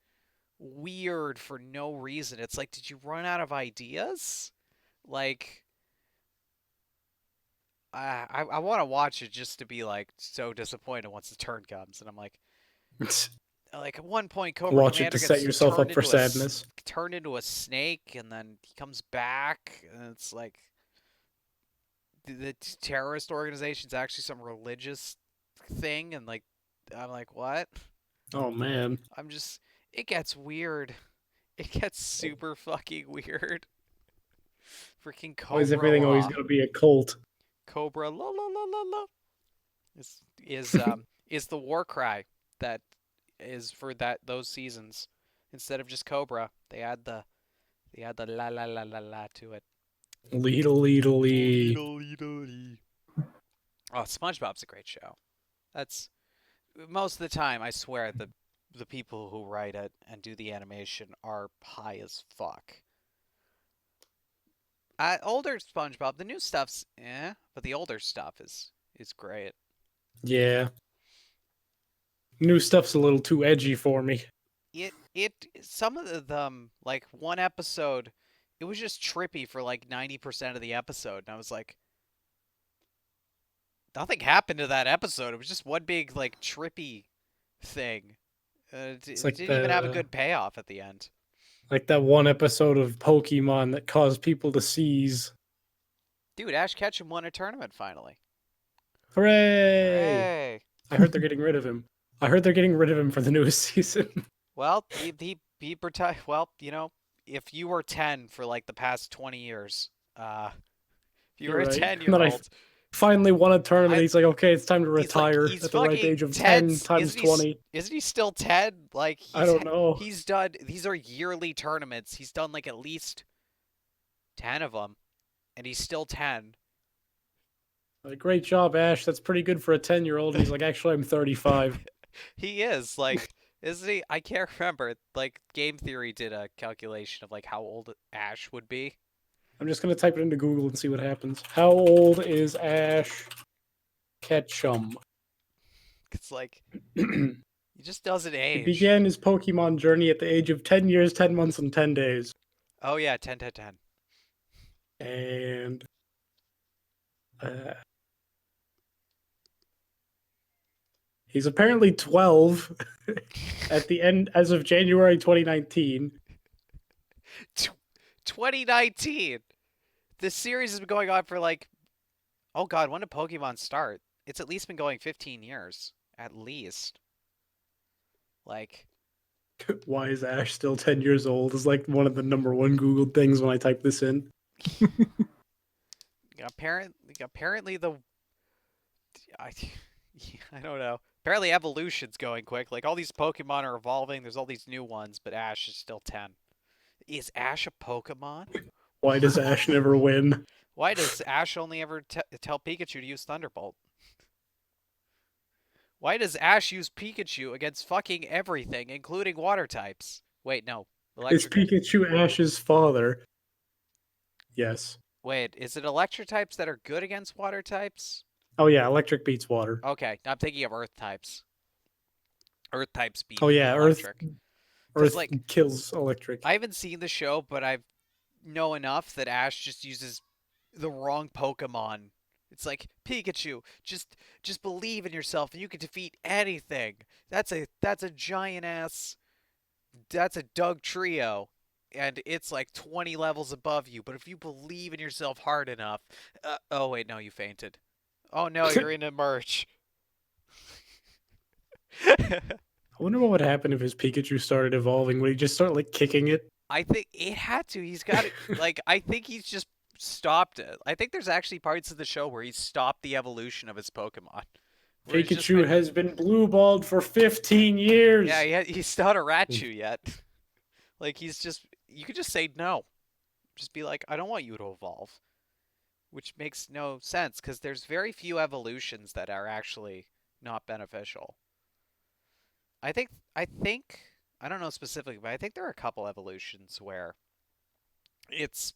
weird for no reason. It's like did you run out of ideas? Like I want to watch it just to be like so disappointed once the turn comes and I'm like at one point Cobra Watch it Commander to set gets yourself up for sadness. turned into a snake and then he comes back and it's like the terrorist organization's actually some religious thing and like I'm like what? Oh man. I'm just it gets weird. It gets super fucking weird. Freaking Why is Cobra everything always Law. gonna be a cult? Cobra la la la la la. Is the war cry that is for those seasons. Instead of just Cobra, they add the la la la la la to it. Leedle, leedle, lee. Oh, SpongeBob's a great show. That's most of the time. I swear the people who write it and do the animation are high as fuck. Older SpongeBob, the new stuff's but the older stuff is great. Yeah. New stuff's a little too edgy for me. It some of them like one episode, it was just trippy for like 90% of the episode, and I was like, nothing happened to that episode. It was just one big like trippy thing. It's It like didn't even have a good payoff at the end. that one episode of Pokemon that caused people to seize. Dude, Ash Ketchum won a tournament finally. Hooray! Hooray! I heard they're getting rid of him. I heard they're getting rid of him for the newest season. Well, he retired. Well, if you were 10 for like the past 20 years, if you You're were a right. 10-year-old, Finally won a tournament. He's like, okay, it's time to he's like retire he's at the ripe fucking age of 10. 10 times 20. Isn't he still 10? Like I don't know. He's done. These are yearly tournaments. He's done like at least 10 of them, and he's still 10. Like, great job, Ash. That's pretty good for a 10-year-old. He's like, actually, I'm 35. He is like, isn't he? I can't remember. Like Game Theory did a calculation of like how old Ash would be. I'm just going to type it into Google and see what happens. How old is Ash Ketchum? It's like He he just doesn't age. began his Pokemon journey at the age of 10 years, 10 months, and 10 days. Oh yeah, 10, 10, 10. And he's apparently 12 at the end as of January 2019. 2019. This series has been going on for like, oh god, when did Pokemon start? It's at least been going 15 years, at least. Like, Why is Ash still 10 years old? Is like one of the number one Googled things when I type this in. apparently I don't know. Apparently evolution's going quick. Like all these Pokemon are evolving. There's all these new ones, but Ash is still 10. Is Ash a Pokemon? Why does Ash never win? Why does Ash only ever tell Pikachu to use Thunderbolt? Why does Ash use Pikachu against fucking everything, including water types? Wait, no. Is Pikachu Ash's father? Yes. Wait, is it electric types that are good against water types? Oh yeah, electric beats water. Okay, I'm thinking of earth types. Earth types beat Oh yeah, electric. Earth like, kills electric. I haven't seen the show, but I know enough that Ash just uses the wrong Pokemon. It's like, Pikachu, just believe in yourself and you can defeat anything. That's a giant ass. That's a Doug Trio. And it's like 20 levels above you, but if you believe in yourself hard enough, oh wait, no, you fainted. Oh no, you're in a merch. I wonder what would happen if his Pikachu started evolving. Would he just start like kicking it? I think it had to. He's got it. Like, I think he's just stopped it. I think there's actually parts of the show where he stopped the evolution of his Pokemon. Pikachu has been blue-balled for 15 years. Yeah, he's still not a Raichu yet. Like, you could just say no. Just be like, I don't want you to evolve. Which makes no sense, because there's very few evolutions that are actually not beneficial. I think, I don't know specifically, but I think there are a couple evolutions where it's,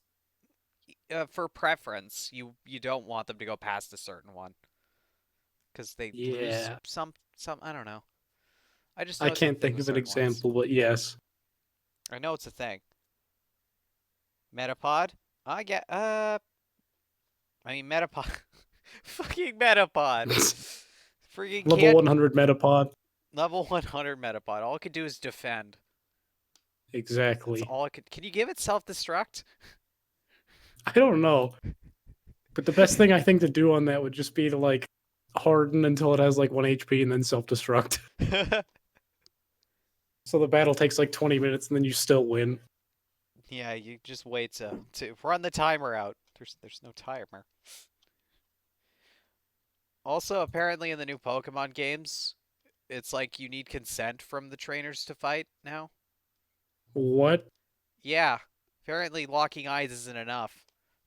for preference, you don't want them to go past a certain one. Because they lose some, I don't know. I can't think of an example, but yes. I know it's a thing. Metapod? I mean, Metapod. Fucking Metapod. Freaking Level 100 Metapod. Level 100 Metapod. All it could do is defend. Exactly. That's all it could. Can you give it self-destruct? I don't know. But the best thing I think to do on that would just be to like harden until it has like 1 HP and then self-destruct. So the battle takes like 20 minutes and then you still win. Yeah, you just wait to run the timer out. There's no timer. Also, apparently in the new Pokemon games, it's like you need consent from the trainers to fight now. What? Yeah, apparently locking eyes isn't enough.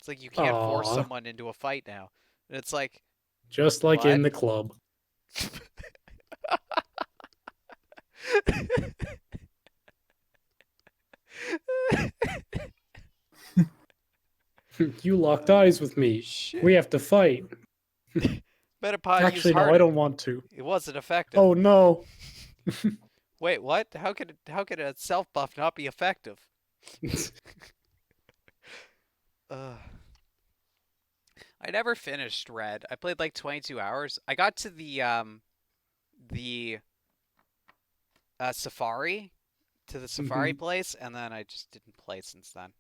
It's like you can't force Aw, someone into a fight now. And it's like, just like what? in the club. You locked eyes with me. Shit. We have to fight. Metapod used Actually, no, hard. I don't want to. It wasn't effective. Oh no. Wait, what? How could a self buff not be effective? Ugh. I never finished Red. I played like 22 hours. I got to the Safari, to the Safari place, and then I just didn't play since then.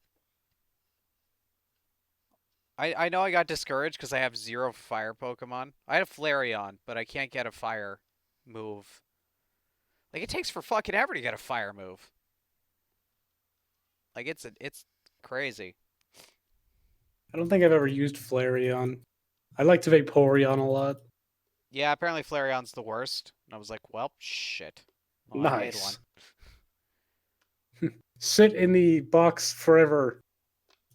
I know I got discouraged because I have 0 fire Pokemon. I had a Flareon, but I can't get a fire move. Like, it takes for fucking ever to get a fire move. Like, it's crazy. I don't think I've ever used Flareon. I liked Vaporeon a lot. Yeah, apparently Flareon's the worst. And I was like, well, shit. Well, I made one. Nice. Sit in the box forever.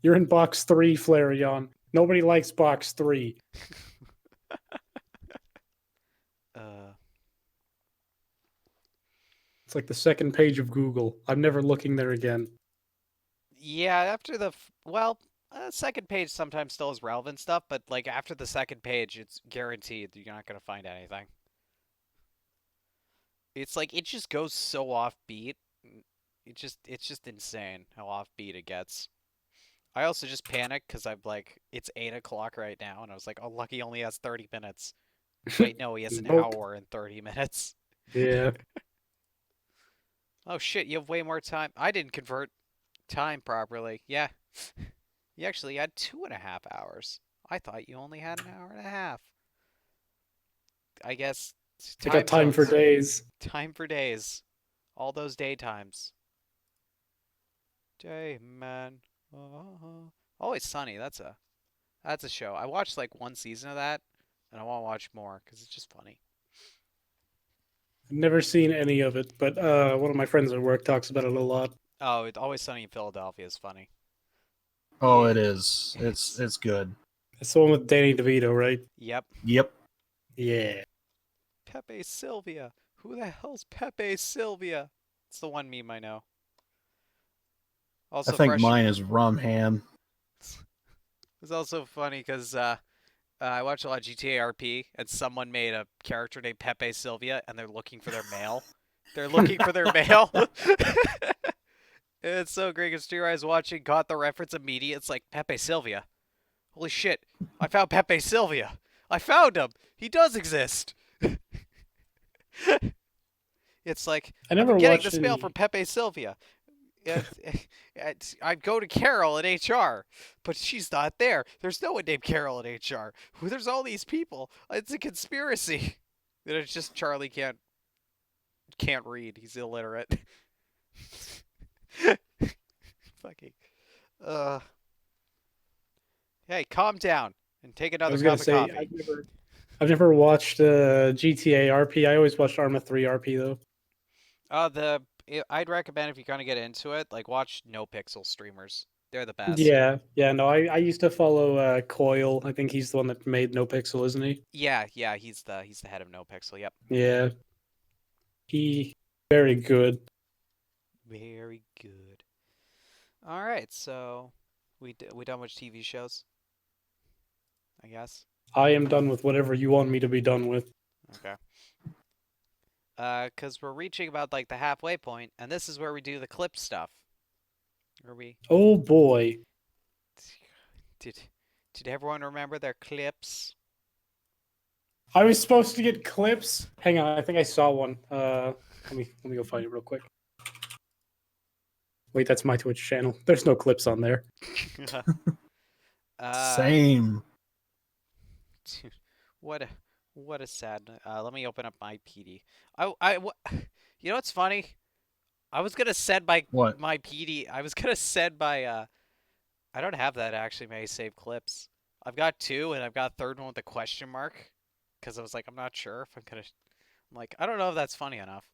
You're in box 3, Flareon. Nobody likes box 3. It's like the second page of Google. I'm never looking there again. Yeah, after the second page sometimes still has relevant stuff, but like after the second page, it's guaranteed you're not gonna find anything. It's like it just goes so offbeat. It's just insane how offbeat it gets. I also just panicked because I'm like, it's 8 o'clock right now, and I was like, oh, lucky he only has 30 minutes. Wait, no, he has an Nope. hour and 30 minutes. Yeah. Oh shit, you have way more time. I didn't convert time properly. Yeah. You actually had 2.5 hours. I thought you only had an hour and a half. I guess I got time for zones. days. Time for days. All those daytimes. Day man. Always Sunny. That's a show. I watched like 1 season of that, and I want to watch more because it's just funny. I've never seen any of it, but one of my friends at work talks about it a lot. Oh, Always Sunny in Philadelphia is funny. Oh, Yeah. it is. It's good. It's the one with Danny DeVito, right? Yep. Yep. Yeah. Pepe Sylvia. Who the hell's Pepe Sylvia? It's the one meme I know. Also, I think mine is Rum Ham. It's also funny because I watch a lot of GTA RP, and someone made a character named Pepe Sylvia, and they're looking for their mail. They're looking for their mail. It's so great because Steer Eyes watching got the reference immediate. It's like, Pepe Sylvia. Holy shit. I found Pepe Sylvia. I found him. He does exist. It's like, I never I'm getting watched this mail any- from Pepe Sylvia. I'd go to Carol in HR, but she's not there. There's no one named Carol in HR. There's all these people. It's a conspiracy. And it's just Charlie can't read. He's illiterate. Fucking. Hey, calm down and take I another was cup gonna of say coffee. I've never watched GTA RP. I always watched Arma 3 RP though. I'd recommend if you're gonna get into it, like watch No Pixel streamers. They're the best. Yeah, no, I used to follow Coil. I think he's the one that made No Pixel, isn't he? Yeah, he's the head of No Pixel. Yep. Yeah, he very good. Very good. All right, so we done with TV shows, I guess. I am done with whatever you want me to be done with. Okay. Cause we're reaching about like the halfway point, and this is where we do the clip stuff. Where we Oh boy, did everyone remember their clips? I was supposed to get clips. Hang on, I think I saw one. Let me go find it real quick. Wait, that's my Twitch channel. There's no clips on there. Same. Dude, what a sad. Let me open up my PD. You know what's funny? I was gonna send my What? my PD. I was gonna send my. I don't have that actually. May save clips. I've got 2, and I've got a third one with a question mark. because I was like, I'm not sure if I'm gonna. I'm like, I don't know if that's funny enough.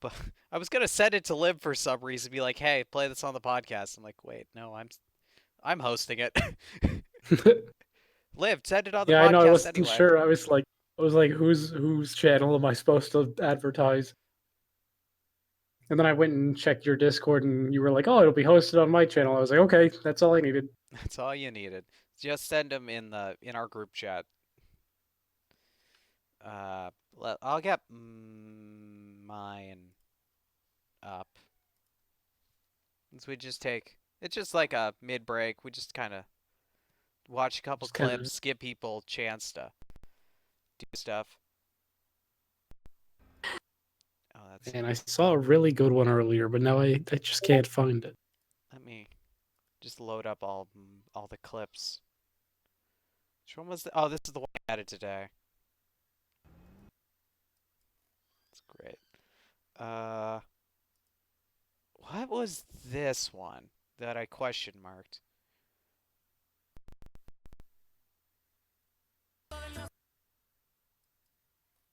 But I was gonna send it to Liv for some reason, be like, "Hey, play this on the podcast." I'm like, "Wait, no, I'm hosting it." Liv, send it on the Yeah, I know. I podcast wasn't anyway. sure. I was like, whose channel am I supposed to advertise? And then I went and checked your Discord, and you were like, "Oh, it'll be hosted on my channel." I was like, "Okay, that's all I needed." That's all you needed. Just send them in our group chat. I'll get mine up. So we just take. It's just like a mid break. We just kind of watch a couple Just kind of. clips, give people a chance to do stuff. Oh, that's. And I saw a really good one earlier, but now I just can't find it. Let me just load up all the clips. Which one was the? Oh, this is the one I added today. That's great. What was this one that I question marked?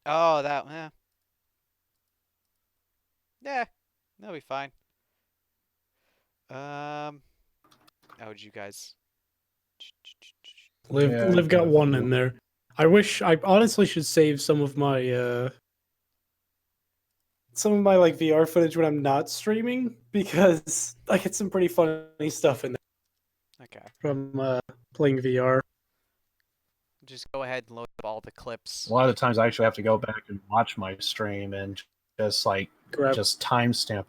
Oh, that. Yeah, that'll be fine. How would you guys? Liv got one in there. I wish I honestly should save some of my like VR footage when I'm not streaming because I get some pretty funny stuff in there Okay. from playing VR. Just go ahead and load up all the clips. A lot of times I actually have to go back and watch my stream and just timestamp it.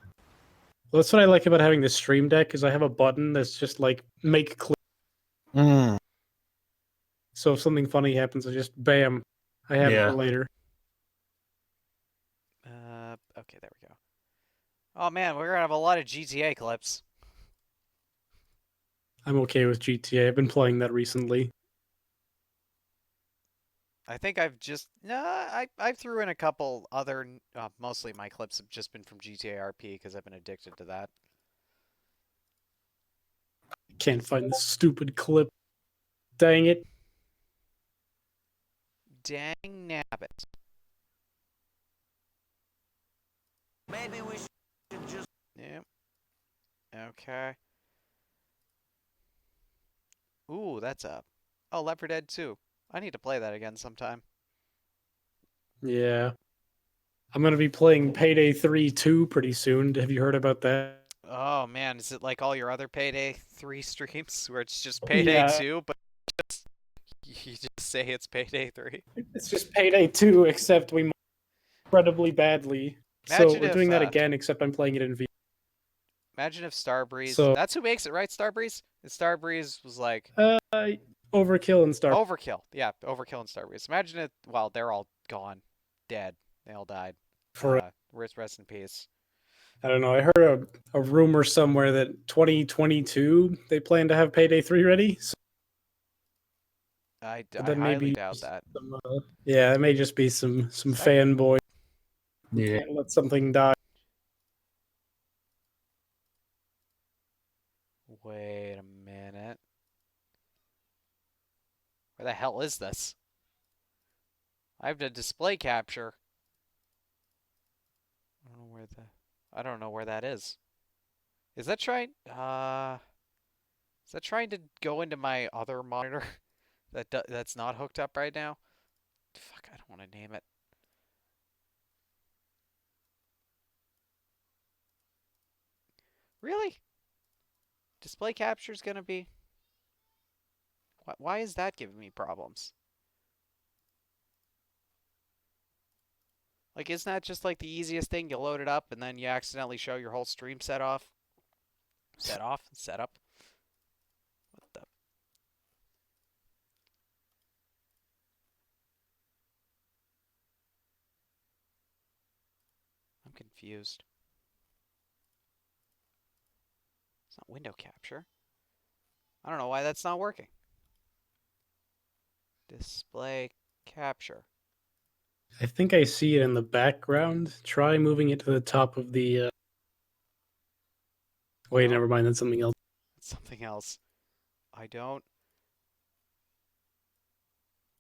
Well, that's what I like about having the Stream Deck is I have a button that's just like make clip. So if something funny happens, I just bam, I have it for later. Okay, there we go. Oh man, we're gonna have a lot of GTA clips. I'm okay with GTA. I've been playing that recently. I think I've just I threw in a couple other. Mostly my clips have just been from GTA RP because I've been addicted to that. Can't find this stupid clip. Dang it. Dang nabbit. Maybe we should just. Yep. Okay. Ooh, that's up. Oh, Left 4 Dead 2. I need to play that again sometime. Yeah. I'm gonna be playing Payday 3 2 pretty soon. Have you heard about that? Oh man, is it like all your other Payday 3 streams where it's just Payday 2, but just, you just say it's Payday 3? It's just Payday 2, except we incredibly badly. Imagine so we're if, doing that again, except I'm playing it in VR. Imagine if Starbreeze. So, that's who makes it, right? Starbreeze. And Starbreeze was like. Overkill and Star. Overkill. Yeah, Overkill and Starbreeze. Imagine it. Well, they're all gone, dead. They all died. Rest in peace. I don't know. I heard a rumor somewhere that 2022 they plan to have Payday 3 ready. So I highly doubt that. Yeah, it may just be some fanboy. Yeah. Can't let something die. Wait a minute. Where the hell is this? I have to display capture. I don't know where that is. Is that trying? Is that trying to go into my other monitor? That's not hooked up right now. Fuck, I don't want to name it. Really? Display capture is gonna be. Why is that giving me problems? Like, isn't that just like the easiest thing? You load it up and then you accidentally show your whole stream set up. What the? I'm confused. It's not window capture. I don't know why that's not working. Display capture. I think I see it in the background. Try moving it to the top of the. Wait, never mind. That's something else. It's something else. I don't.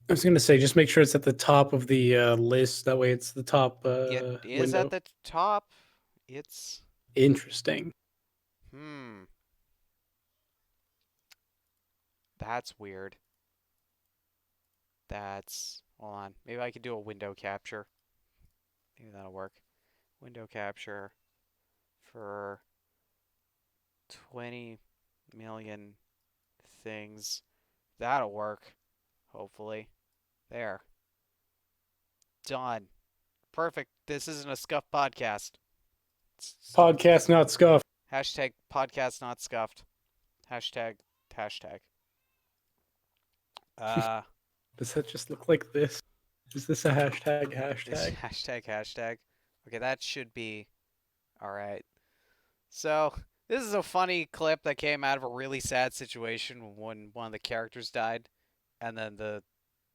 I was gonna say, just make sure it's at the top of the list. That way, it's the top It is window. at the top. It's Interesting. That's weird. Hold on. Maybe I could do a window capture. Maybe that'll work. Window capture for 20 million things. That'll work. Hopefully. There. Done. Perfect. This isn't a scuff podcast. Podcast not scuffed. Hashtag podcast not scuffed. Hashtag. Does that just look like this? Is this a hashtag? Hashtag. Okay, that should be alright. So, this is a funny clip that came out of a really sad situation when one of the characters died. And then the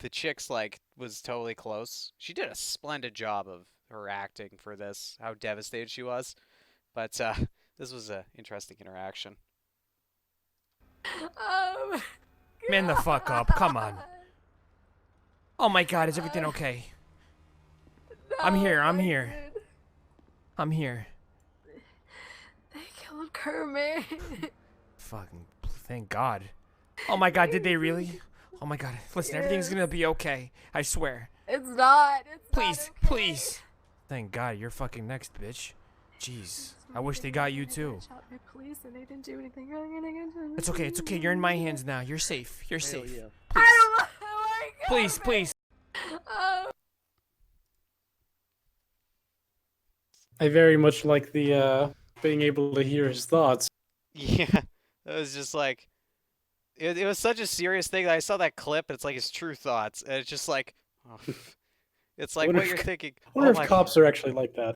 chick's like was totally close. She did a splendid job of her acting for this, how devastated she was. But this was an interesting interaction. Man the fuck up, come on. Oh my god, is everything okay? I'm here. I'm here. They killed Kermit. Fucking, thank god. Oh my god, did they really? Oh my god, listen, everything's gonna be okay. I swear. It's not. Please, please. Thank god, you're fucking next, bitch. Jeez, I wish they got you too. Police and they didn't do anything wrong. It's okay, you're in my hands now. You're safe. You're safe. Yeah. I don't want. Oh my god. Please. I very much like the being able to hear his thoughts. Yeah, it was just like, it was such a serious thing that I saw that clip. It's like his true thoughts, and it's just like, oh, it's like Wonder what if- you're thinking. I wonder Oh if cops are actually like that.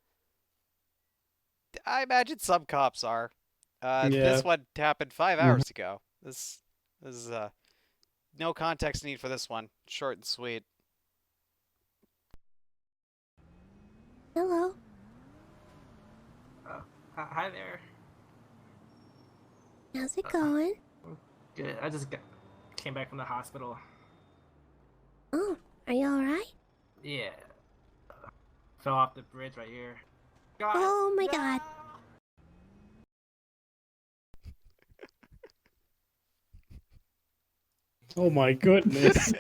I imagine some cops are. Yeah. This one happened 5 hours ago. This is no context need for this one. Short and sweet. Hello. Hi there. How's it going? Good. I just came back from the hospital. Oh, are you alright? Yeah. Fell off the bridge right here. God, Oh my god. Oh my goodness.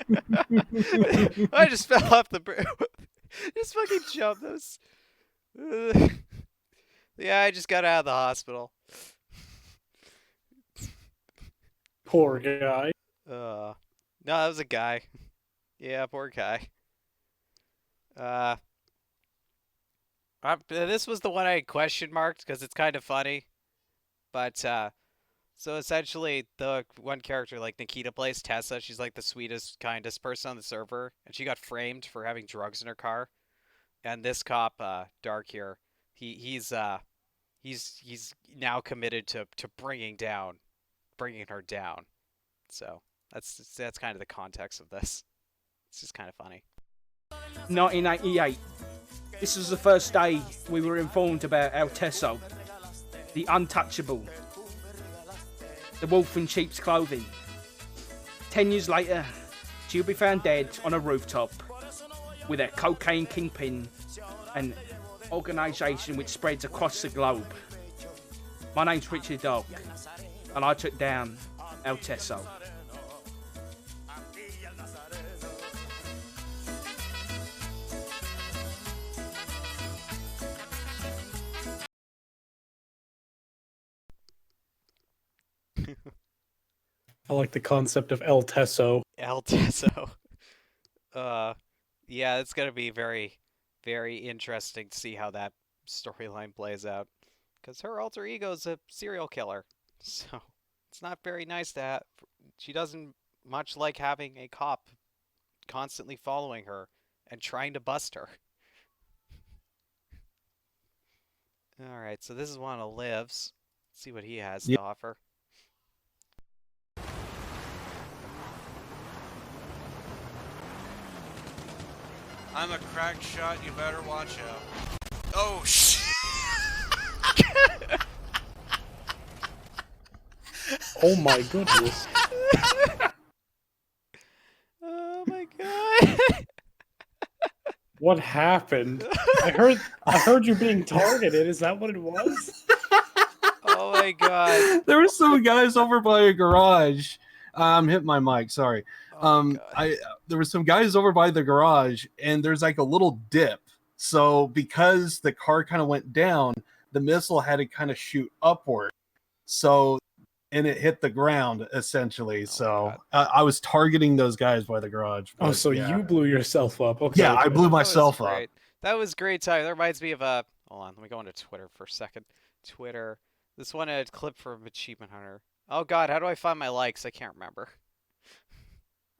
I just fell off the bridge. Just fucking jumped. That was... yeah, I just got out of the hospital. Poor guy. No, that was a guy. Yeah, poor guy. This was the one I question marked because it's kind of funny. But, so essentially, the one character, like Nikita plays Tessa. She's like the sweetest, kindest person on the server, and she got framed for having drugs in her car. And this cop, Dark here, he's now committed to bringing her down. So that's kind of the context of this. It's just kind of funny. 1988. This was the first day we were informed about El Teso, the untouchable, the wolf in sheep's clothing. 10 years later, she'll be found dead on a rooftop with a cocaine kingpin, an organisation which spreads across the globe. My name's Richard Dog, and I took down El Teso. I like the concept of El Teso. El Teso. Yeah, it's gonna be very, very interesting to see how that storyline plays out. Because her alter ego is a serial killer. So, it's not very nice to have. She doesn't much like having a cop constantly following her and trying to bust her. Alright, so this is one of Liv's. Let's see what he has to offer. I'm a crack shot, you better watch out. Oh, shit! Oh my goodness. Oh my god! What happened? I heard you being targeted. Is that what it was? Oh my god. There were some guys over by a garage. Hit my mic. Sorry. Oh my God. There were some guys over by the garage, and there's like a little dip. So because the car kind of went down, the missile had to kind of shoot upward. So, and it hit the ground essentially. So I was targeting those guys by the garage. Oh, but so yeah. you blew yourself up. Okay. Yeah, I blew That was myself up. great. That was great time. That reminds me of hold on, let me go into Twitter for a second. Twitter. This one had a clip from Achievement Hunter. Oh god, how do I find my likes? I can't remember.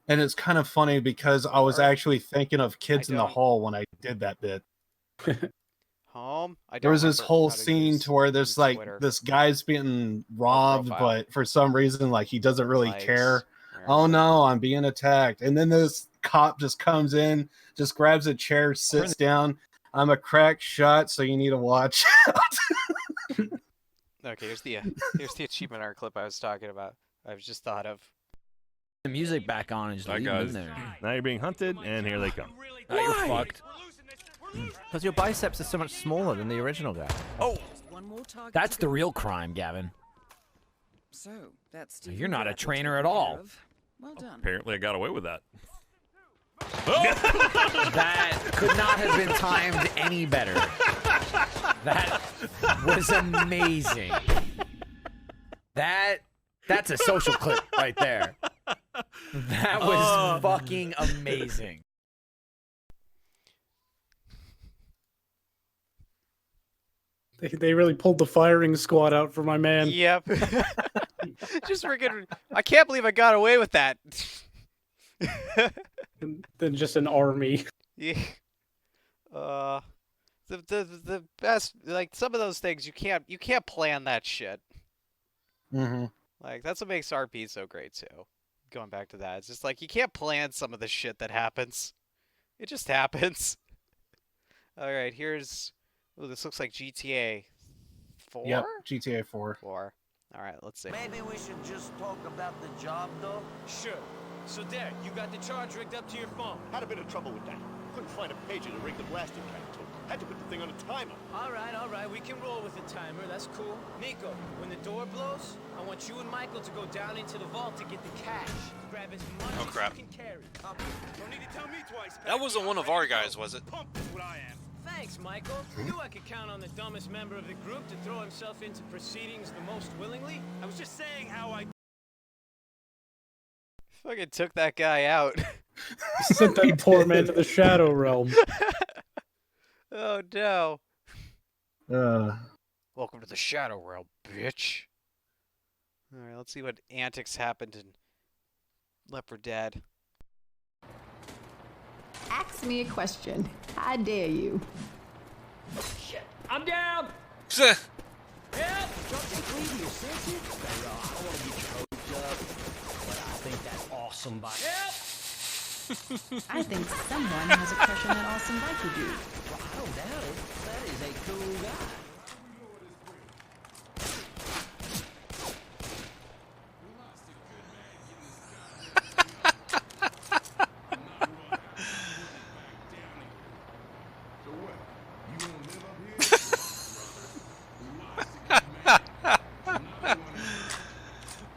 And it's kind of funny because I was actually thinking of Kids in the don't- Hall when I did that bit. Home? I don't There was this remember whole how to scene use- to where use there's like Twitter. this guy's being robbed, profile. but for some reason, like he doesn't really Likes. care. Where Oh is it? no, I'm being attacked. And then this cop just comes in, just grabs a chair, sits down. I'm a crack shot, so you need to watch out. Okay, here's the Achievement Hunter clip I was talking about. I've just thought of. The music back on and just leave them in there. Now you're being hunted, and here they come. Now you're fucked. Because your biceps are so much smaller than the original guy. Oh, that's the real crime, Gavin. So that's You're not a trainer at all. Well done. Apparently, I got away with that. That could not have been timed any better. That was amazing. That's a social clip right there. That was fucking amazing. They really pulled the firing squad out for my man. Yep. Just freaking. I can't believe I got away with that. Than just an army. Yeah. The best, like, some of those things you can't plan that shit. Mm-hmm. Like, that's what makes RP so great too. Going back to that, it's just like you can't plan some of the shit that happens. It just happens. All right, here's. Oh, this looks like GTA 4. Yep, GTA 4. 4. All right, let's see. Maybe we should just talk about the job, though. Sure. So Derek, you got the charge rigged up to your phone. Had a bit of trouble with that. Couldn't find a pager to rig the blasting cap to. Had to put the thing on a timer. All right, we can roll with the timer. That's cool. Nico, when the door blows, I want you and Michael to go down into the vault to get the cash. Grab as much as crap. you can carry. Don't need to tell me twice. That wasn't one of our guys, was it? Pump is what I am. Thanks, Michael. Knew I could count on the dumbest member of the group to throw himself into proceedings the most willingly. I was just saying how I Fucking took that guy out. Sent that poor man to the shadow realm. Oh no. Uh, Welcome to the Shadow Realm, bitch. Alright, let's see what antics happened in Left 4 Dead. Ask me a question. I dare you. Shit, I'm down. Seh. Help! Awesome bike. I think someone has a crush on that awesome biker dude. I don't doubt it. That is a cool guy.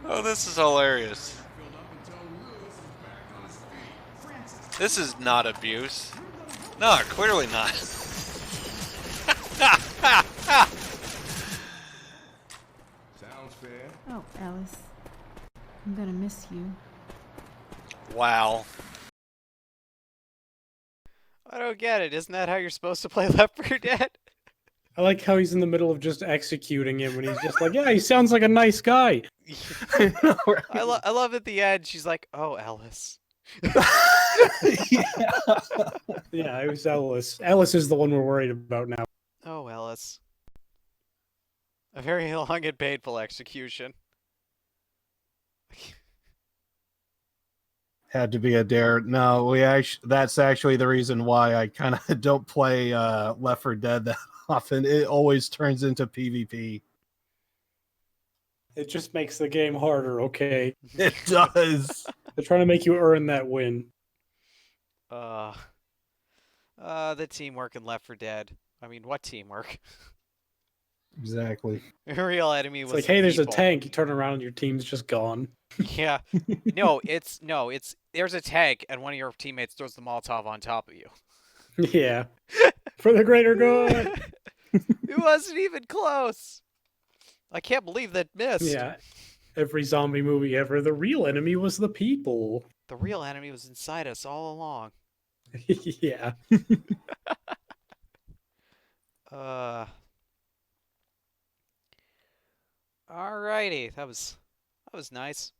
Oh, this is hilarious. This is not abuse. No, clearly not. Oh, Alice. I'm gonna miss you. Wow. I don't get it. Isn't that how you're supposed to play Left 4 Dead? I like how he's in the middle of just executing him and he's just like, yeah, he sounds like a nice guy. I love at the end, she's like, oh, Alice. Yeah, it was Ellis. Ellis is the one we're worried about now. Oh, Alice. A very long and painful execution. had to be a dare. No, that's actually the reason why I kind of don't play Left 4 Dead that often. It always turns into PvP. It just makes the game harder, okay? It does. They're trying to make you earn that win. The teamwork in Left 4 Dead. I mean, what teamwork? Exactly. The real enemy It's was like, the hey, there's a people. tank. You turn around and your team's just gone. Yeah. No, it's there's a tank and one of your teammates throws the Molotov on top of you. Yeah. For the greater good. It wasn't even close. I can't believe that missed. Yeah. Every zombie movie ever, the real enemy was the people. The real enemy was inside us all along. Yeah. Alrighty, that was nice.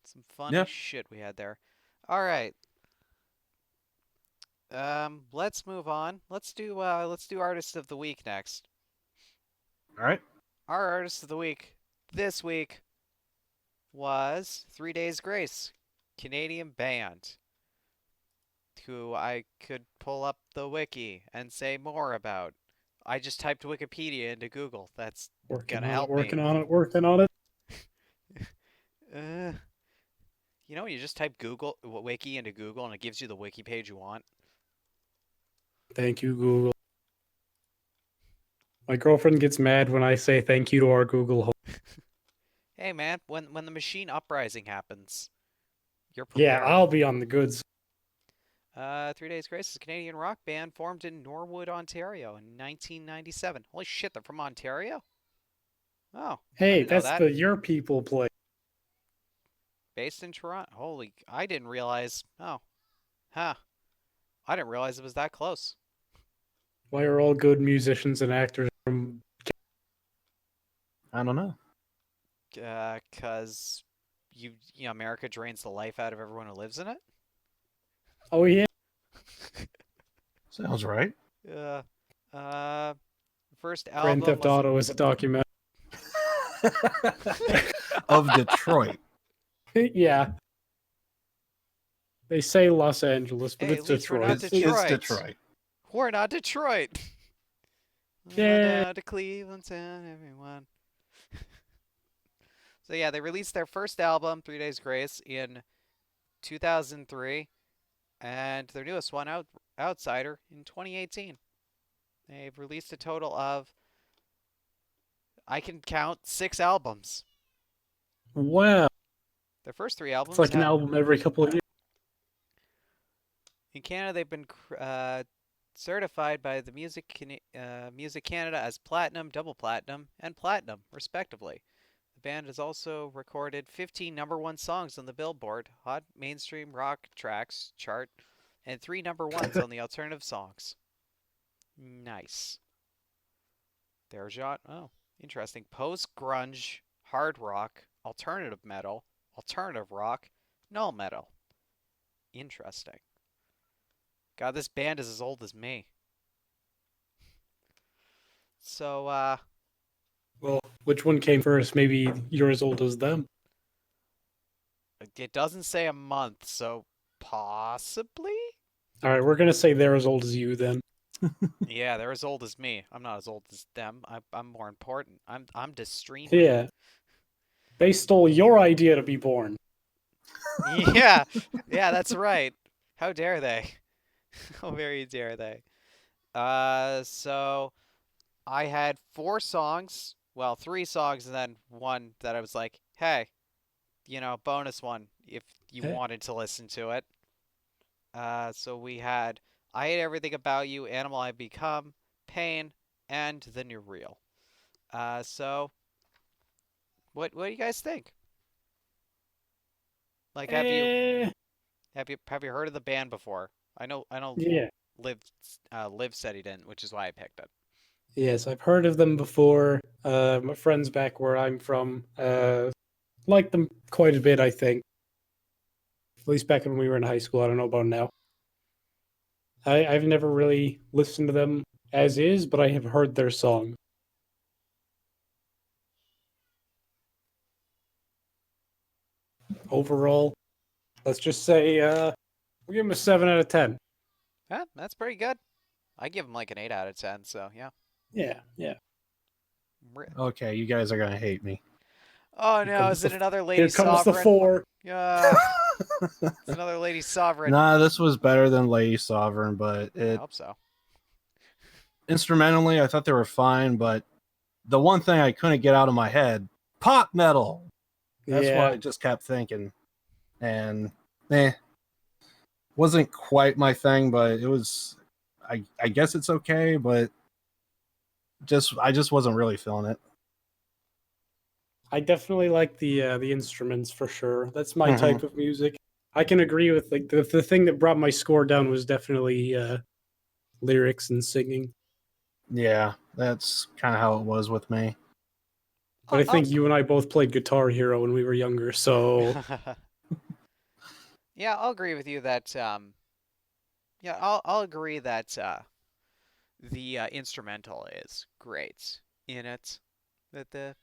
Some funny shit we had there. All right. Let's move on. Let's do Artist of the Week next. All right. Our Artist of the Week this week was 3 Days Grace, Canadian band, who I could pull up the wiki and say more about. I just typed Wikipedia into Google. That's gonna help me. Working on it. You know, you just type wiki into Google and it gives you the wiki page you want. Thank you, Google. My girlfriend gets mad when I say thank you to our Google Home. Hey man, when the machine uprising happens, you're prepared. Yeah, I'll be on the goods. 3 Days Grace is a Canadian rock band formed in Norwood, Ontario in 1997. Holy shit, they're from Ontario? Oh. Hey, that's the Your People play. Based in Toronto. Holy, I didn't realize. Oh. Huh. I didn't realize it was that close. Why are all good musicians and actors from... I don't know. Cause you know, America drains the life out of everyone who lives in it? Oh, yeah. Sounds right. First album Grand Theft Auto is a documentary. Of Detroit. Yeah. They say Los Angeles, but Hey, it's at least Detroit. we're not Detroit. It's Detroit. We're not Detroit. Yeah. Down to Cleveland Town, everyone. So yeah, they released their first album, 3 Days Grace, in 2003, and their newest one, Outsider, in 2018. They've released a total of, I can count, 6 albums. Wow. Their first 3 albums. It's like an album every couple of years. In Canada, they've been certified by the Music Canada as Platinum, Double Platinum, and Platinum, respectively. The band has also recorded 15 #1 songs on the Billboard Hot Mainstream Rock Tracks chart and 3 #1s on the Alternative Songs. Nice. Their genre, oh, interesting. Post-grunge, hard rock, alternative metal, alternative rock, null metal. Interesting. God, this band is as old as me. So, Well, which one came first? Maybe you're as old as them. it doesn't say a month, so possibly? All right, we're going to say they're as old as you then. Yeah, they're as old as me. I'm not as old as them. I'm more important. I'm just streaming. Yeah. They stole your idea to be born. Yeah, that's right. How dare they? How very dare they? So I had 4 songs. Well, 3 songs and then one that I was like, hey, you know, bonus one if you wanted to listen to it. So we had I Hate Everything About You, Animal I've Become, Pain, and The New Real. So what do you guys think? Like, have you heard of the band before? I know. Yeah. Liv said he didn't, which is why I picked it. Yes, I've heard of them before. My friends back where I'm from like them quite a bit, I think. At least back when we were in high school. I don't know about now. I've never really listened to them as is, but I have heard their songs. Overall, let's just say we give them a 7 out of 10. Yeah, that's pretty good. I give them like an 8 out of 10, so yeah. Yeah. Okay, you guys are gonna hate me. Oh no, is it another lady Here comes the sovereign? 4. It's another Lady Sovereign. Nah, this was better than Lady Sovereign, but I it hope so. instrumentally, I thought they were fine, but the one thing I couldn't get out of my head, pop metal. That's what Yeah. I just kept thinking. And wasn't quite my thing, but it was I guess it's okay, but I just wasn't really feeling it. I definitely like the instruments for sure. That's my Mhm. type of music. I can agree with like the thing that brought my score down was definitely lyrics and singing. Yeah, that's kind of how it was with me. But I think you and I both played Guitar Hero when we were younger, so Yeah, I'll agree with you that. Yeah, I'll agree that the instrumental is great in it. That the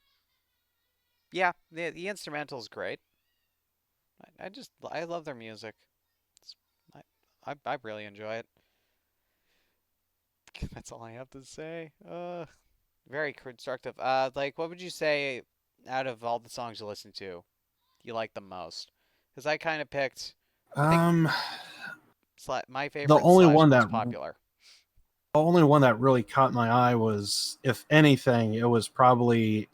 instrumental is great. I love their music. It's, I really enjoy it. That's all I have to say. Very constructive. Like, what would you say out of all the songs you listen to, you like the most? Because I kind of picked. My favorite only slash one most that popular. The only one that really caught my eye was, if anything, it was probably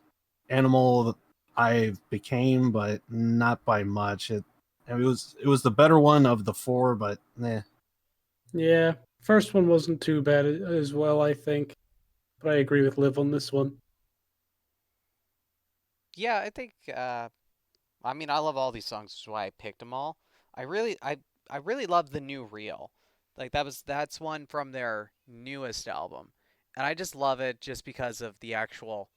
Animal I Became, but not by much. It was the better one of the four, but yeah. First one wasn't too bad as well, I think. But I agree with Liv on this one. Yeah, I think. I mean, I love all these songs, which is why I picked them all. I really love the new Reel. Like that's one from their newest album, and I just love it just because of the actual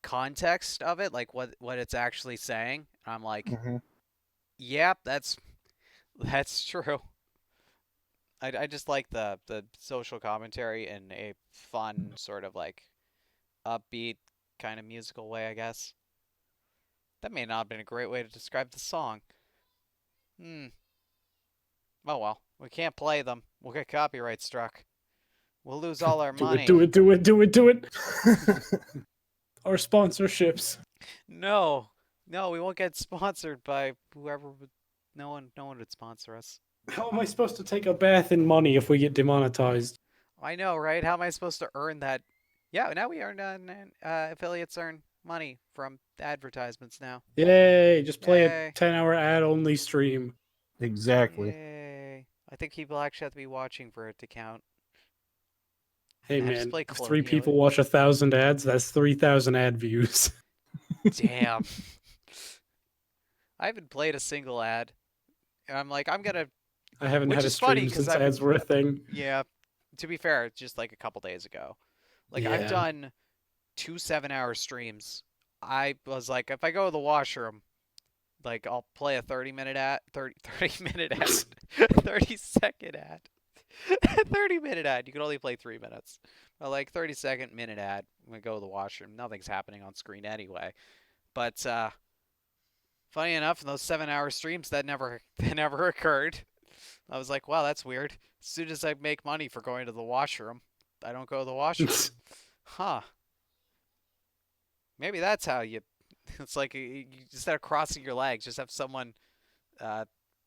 context of it, like what it's actually saying. And I'm like, yep, that's true. I just like the social commentary in a fun sort of like upbeat kind of musical way, I guess. That may not have been a great way to describe the song. Oh well, we can't play them. We'll get copyright struck. We'll lose all our money. Do it. Our sponsorships. No, we won't get sponsored by whoever would. No one would sponsor us. How am I supposed to take a bath in money if we get demonetized? I know, right? How am I supposed to earn that? Yeah, now we earn affiliates earn money from advertisements now. Yay! Just play Yay. a 10-hour ad-only stream. Exactly. Yay. I think people actually have to be watching for it to count. Hey I just man, play if 3 people Colonial. watch 1,000 ads, that's 3,000 ad views. Damn. I haven't played a single ad. And I'm like, I'm gonna. I haven't Which had a is funny stream because since ads were a thing. Yeah. To be fair, just like a couple days ago. Like Yeah. I've done 2 7-hour streams. I was like, if I go to the washroom, like I'll play a 30-minute ad, 30-minute ad, 30-second ad, 30-minute ad. You can only play 3 minutes. But like 30-second minute ad. I'm gonna go to the washroom. Nothing's happening on screen anyway. But funny enough, in those 7-hour streams, that never occurred. I was like, wow, that's weird. As soon as I make money for going to the washroom, I don't go to the washroom. Huh. Maybe that's how you. It's like you, instead of crossing your legs, just have someone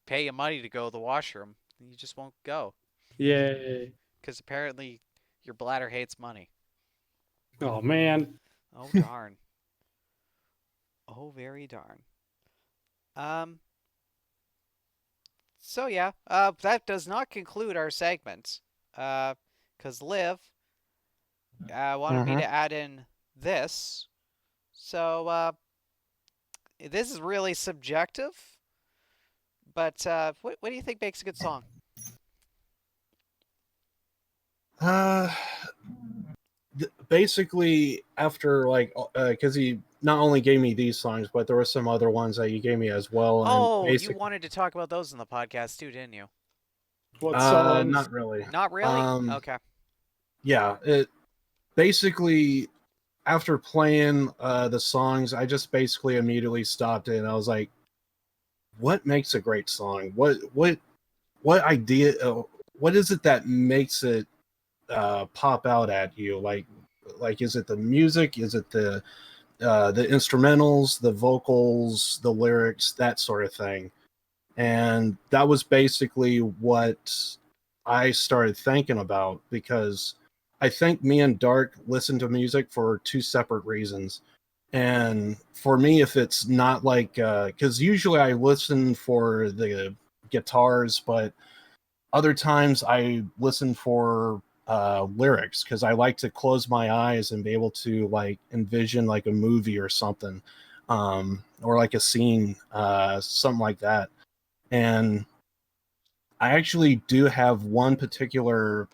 pay you money to go to the washroom. You just won't go. Yay. Because apparently your bladder hates money. Oh man. Oh darn. Oh very darn. So yeah, that does not conclude our segment. Because Liv wanted me to add in this. So this is really subjective. But what do you think makes a good song? Basically, after like, because he not only gave me these songs, but there were some other ones that you gave me as well. Oh, and you wanted to talk about those in the podcast too, didn't you? What songs? Not really. Not really? Okay. Yeah, it basically, after playing the songs, I just basically immediately stopped it, and I was like, "What makes a great song? What idea? What is it that makes it pop out at you? Like, is it the music? Is it the instrumentals, the vocals, the lyrics, that sort of thing?" And that was basically what I started thinking about, because I think me and Dark listen to music for two separate reasons. And for me, if it's not like, because usually I listen for the guitars, but other times I listen for lyrics, because I like to close my eyes and be able to like envision like a movie or something, or like a scene, something like that. And I actually do have one particular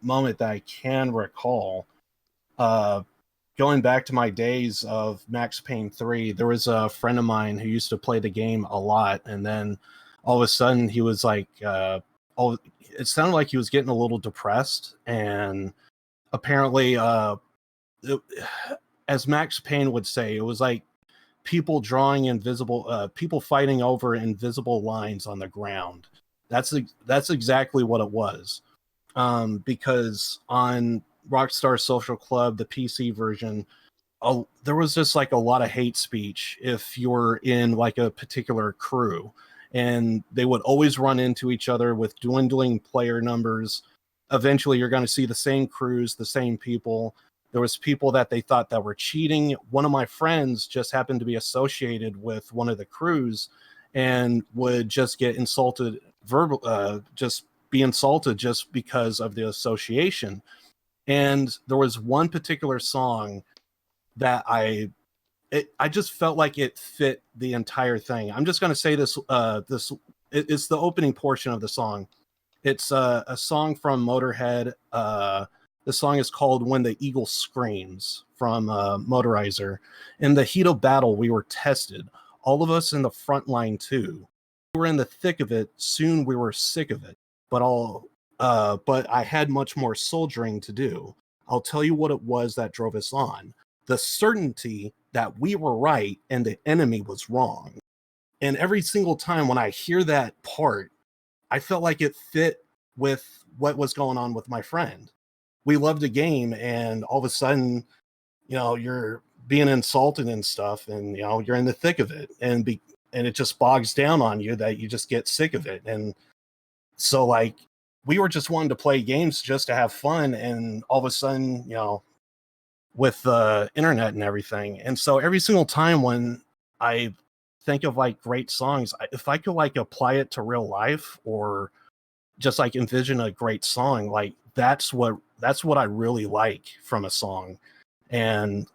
moment that I can recall. Going back to my days of Max Payne 3, there was a friend of mine who used to play the game a lot, and then all of a sudden he was like, it sounded like he was getting a little depressed, and apparently, as Max Payne would say, it was like people drawing invisible, people fighting over invisible lines on the ground. That's exactly what it was, because on Rockstar Social Club, the PC version, there was just like a lot of hate speech if you're in like a particular crew, and they would always run into each other with dwindling player numbers. Eventually you're going to see the same crews, the same people. There was people that they thought that were cheating. One of my friends just happened to be associated with one of the crews and would just get insulted just be insulted just because of the association. And there was one particular song that I just felt like it fit the entire thing. I'm just going to say this. It's the opening portion of the song. It's a song from Motorhead. The song is called "When the Eagle Screams" from Motorizer. In the heat of battle, we were tested. All of us in the front line too. We were in the thick of it. Soon we were sick of it. But I had much more soldiering to do. I'll tell you what it was that drove us on. The certainty that we were right and the enemy was wrong. And every single time when I hear that part, I felt like it fit with what was going on with my friend. We loved a game, and all of a sudden, you're being insulted and stuff, and you're in the thick of it, and it just bogs down on you that you just get sick of it. And so like we were just wanting to play games just to have fun, and all of a sudden, with the internet and everything. And so every single time when I think of like great songs, if I could like apply it to real life or just like envision a great song, like that's what I really like from a song. And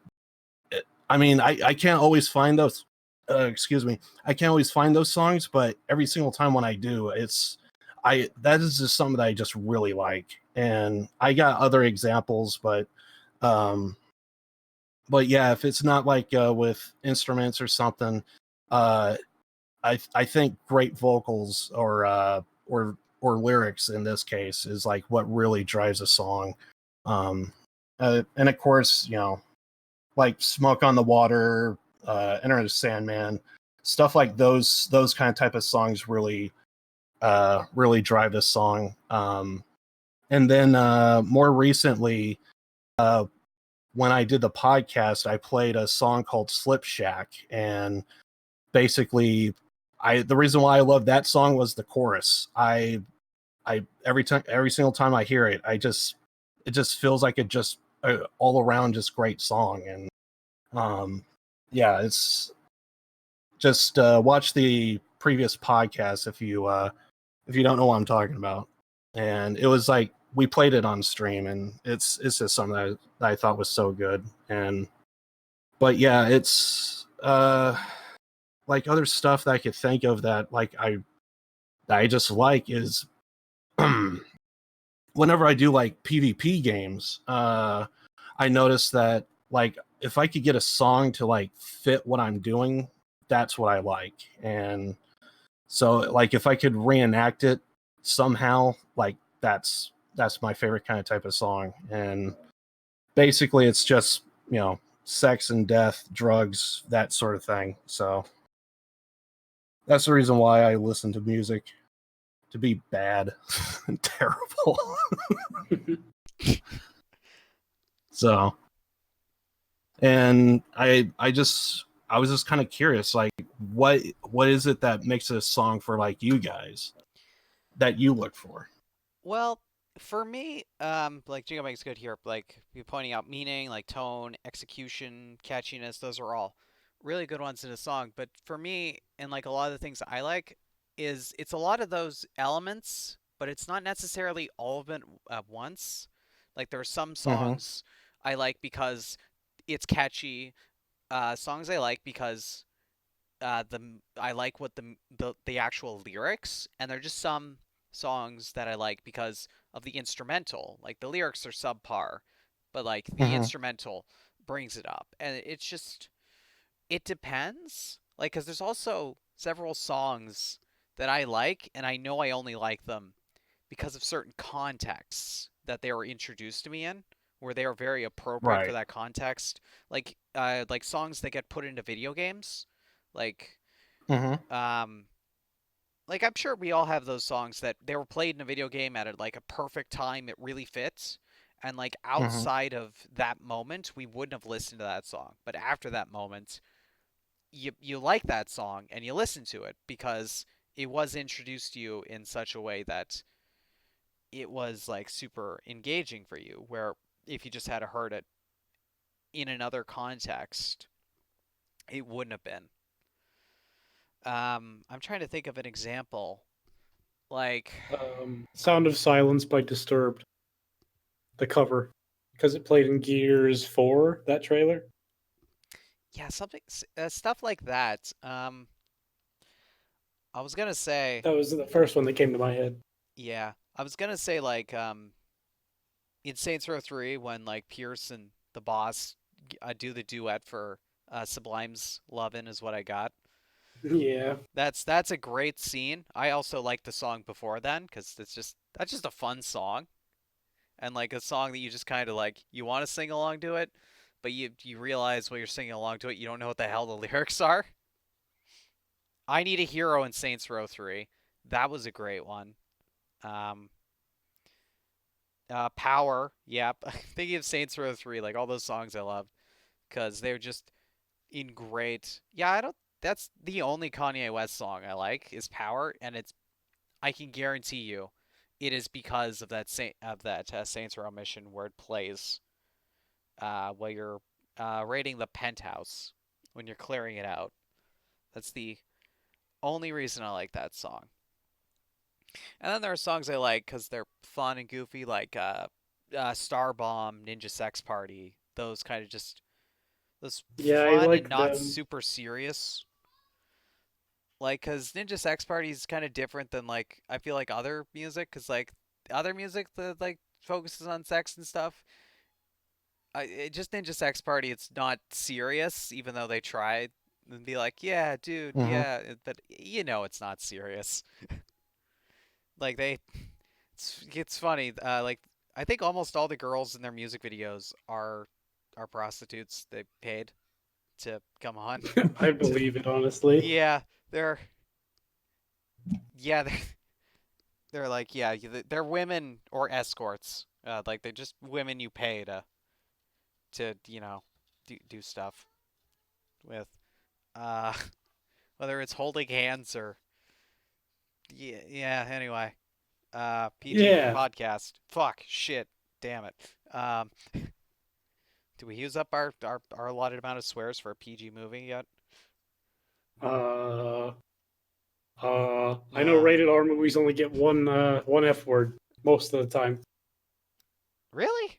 I can't always find those I can't always find those songs, but every single time when I do, that is just something that I just really like. And I got other examples, but yeah, if it's not like with instruments or something, I think great vocals or lyrics in this case is like what really drives a song. And of course, like Smoke on the Water, Enter the Sandman, stuff like those kind of type of songs really drive this song. And then more recently, when I did the podcast, I played a song called Slip Shack, and basically the reason why I love that song was the chorus. I every single time I hear it, it just feels like it just all around just great song. And yeah, it's just watch the previous podcast if you don't know what I'm talking about. And it was like we played it on stream, and it's just something that I thought was so good. But yeah, it's like other stuff that I could think of that like I just like is whenever I do like PvP games, I notice that like if I could get a song to like fit what I'm doing, that's what I like. And so like if I could reenact it somehow, like that's my favorite kind of type of song. And basically it's just, sex and death, drugs, that sort of thing. So that's the reason why I listen to music, to be bad and terrible. So, and I just I was just kind of curious, like, what is it that makes a song for like you guys that you look for? Well, for me, like Jingo makes good here. Like you pointing out meaning, like tone, execution, catchiness. Those are all really good ones in a song. But for me, and like a lot of the things I like, is it's a lot of those elements, but it's not necessarily all of it at once. Like there are some songs I like because it's catchy. Songs I like because I like what the actual lyrics, and they're just some songs that I like because of the instrumental. Like the lyrics are subpar, but like the instrumental brings it up, and it's just it depends. Like, because there's also several songs that I like, and I know I only like them because of certain contexts that they were introduced to me in, where they are very appropriate for Right. that context. Like songs that get put into video games, like um, like I'm sure we all have those songs that they were played in a video game at like a perfect time. It really fits. And like outside of that moment, we wouldn't have listened to that song. But after that moment, you like that song and you listen to it because it was introduced to you in such a way that it was like super engaging for you. Where if you just had heard it in another context, it wouldn't have been. I'm trying to think of an example. Like, Sound of Silence by Disturbed, the cover, because it played in Gears 4, that trailer. yeah, something, stuff like that. I was gonna say, That was the first one that came to my head. yeah, I was gonna say like, in Saints Row 3 when like Pierce and the boss do the duet for Sublime's "Lovin' Is What I Got." Yeah. That's a great scene. I also like the song before then because that's just a fun song, and like a song that you just kind of like you want to sing along to it, but you realize while you're singing along to it you don't know what the hell the lyrics are. I Need a Hero in Saints Row 3. That was a great one. Um, Power. Yep. Thinking of Saints Row 3, like all those songs I love because they're just in great. Yeah, I don't. That's the only Kanye West song I like is Power, and it's. I can guarantee you, it is because of that Saints Row mission where it plays, while you're raiding the penthouse when you're clearing it out. That's the only reason I like that song. And then there are songs I like because they're fun and goofy, like Star Bomb, Ninja Sex Party. Those kind of just those Yeah, I fun and like not them. super serious. Like, cause Ninja Sex Party is kind of different than like I feel like other music, cause like other music that like focuses on sex and stuff. Just Ninja Sex Party, it's not serious, even though they try and be like, yeah, dude, yeah, but you know it's not serious. Like it's funny. Like I think almost all the girls in their music videos are prostitutes they paid to come on. I believe it, honestly. Yeah, they're yeah they're like yeah they're women or escorts. Like they're just women you pay to you know do stuff with. Uh, whether it's holding hands or yeah. Anyway, PG Yeah. podcast. Fuck shit. Damn it. Do we use up our allotted amount of swears for a PG movie yet? I know rated R movies only get one F word most of the time. Really?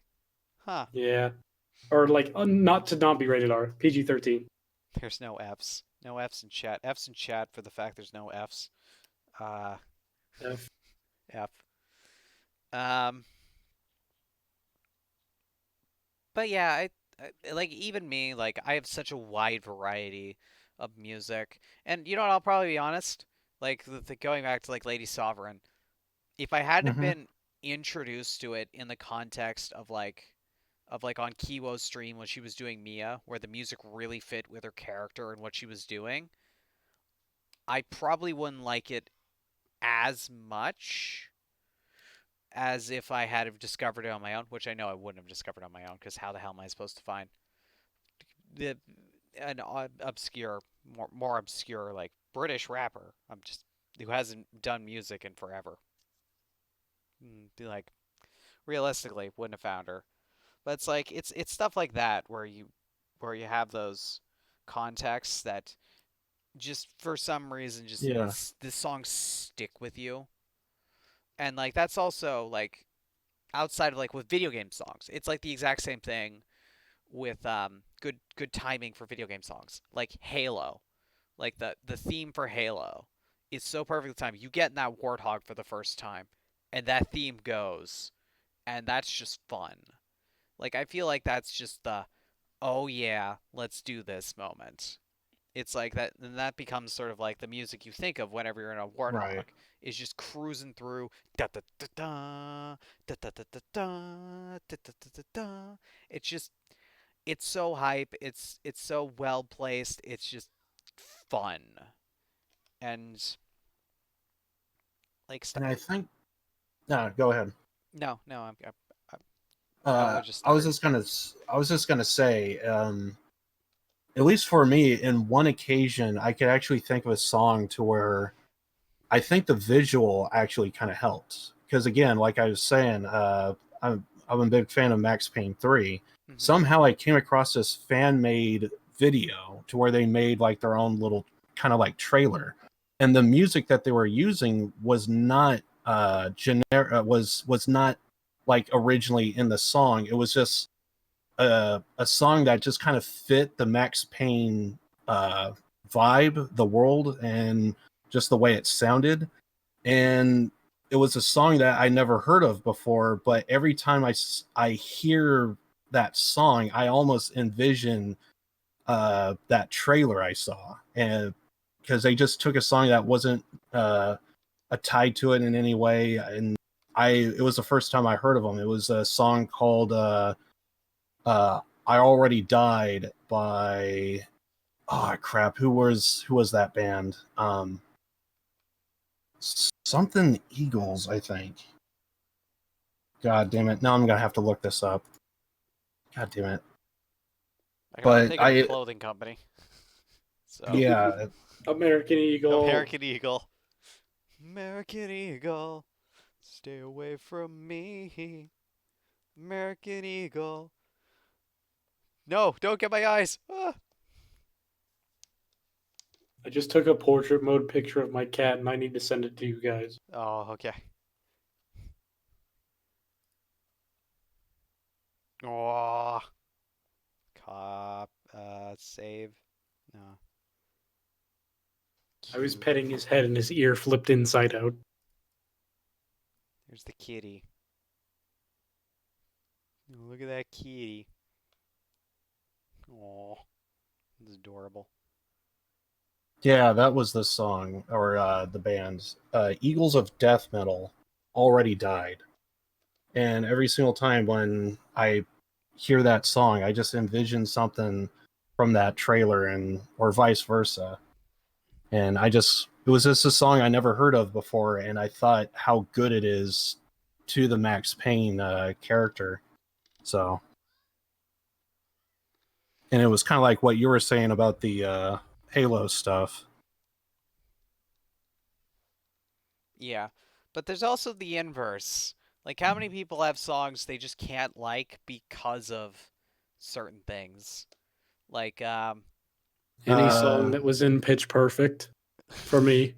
Huh. Yeah. Or like not to not be rated R, PG-13. There's no Fs. No Fs in chat. Fs in chat for the fact there's no Fs. F. F. Um. But yeah, I like even me. Like I have such a wide variety of music, and you know what? I'll probably be honest. Like going back to like Lady Sovereign, if I hadn't been introduced to it in the context of like on Kiwo's stream when she was doing Mia, where the music really fit with her character and what she was doing, I probably wouldn't like it as much as if I had have discovered it on my own, which I know I wouldn't have discovered on my own because how the hell am I supposed to find the an obscure, more obscure like British rapper. Who hasn't done music in forever. Like realistically, wouldn't have found her. But it's like it's stuff like that where you have those contexts that just for some reason Yeah. the songs stick with you. And like that's also like outside of like with video game songs. It's like the exact same thing with good timing for video game songs. Like Halo. Like the theme for Halo is so perfectly timed. You get in that warthog for the first time and that theme goes and that's just fun. Like I feel like that's just the oh yeah, let's do this moment. It's like that, and that becomes sort of like the music you think of whenever you're in a warthog. Right. Is just cruising through da da da da da da da da da da da da da. It's just it's so hype. It's so well placed. It's just fun and like And I think, no, go ahead. no I would just I was start. just gonna say, at least for me, in one occasion, I could actually think of a song to where I think the visual actually kind of helped. Because again, like I was saying, I'm a big fan of Max Payne 3. Somehow I came across this fan made video to where they made like their own little kind of like trailer. And the music that they were using was not generic was not like originally in the song. It was just a song that just kind of fit the Max Payne vibe, the world, and just the way it sounded. And it was a song that I never heard of before, but every time I hear that song, I almost envision that trailer I saw. And because they just took a song that wasn't tied to it in any way, and it was the first time I heard of them. It was a song called "I Already Died" by oh crap, who was that band? Something Eagles, I think. God damn it! Now I'm gonna have to look this up. God damn it! I'm thinking of clothing company. So yeah, American Eagle. American Eagle. American Eagle, stay away from me. American Eagle. No, don't get my eyes. Ah. I just took a portrait mode picture of my cat and I need to send it to you guys. Oh, okay. Oh. Save. No. I was petting his head and his ear flipped inside out. There's the kitty. Oh, look at that kitty. Oh, it's adorable. Yeah, that was the song or the band. Eagles of Death Metal Already Died. And every single time when I hear that song, I just envision something from that trailer and or vice versa. And it was just a song I never heard of before, and I thought how good it is to the Max Payne character. So, and it was kind of like what you were saying about the Halo stuff. Yeah, but there's also the inverse. Like, how many people have songs they just can't like because of certain things? Like, Any song that was in Pitch Perfect for me.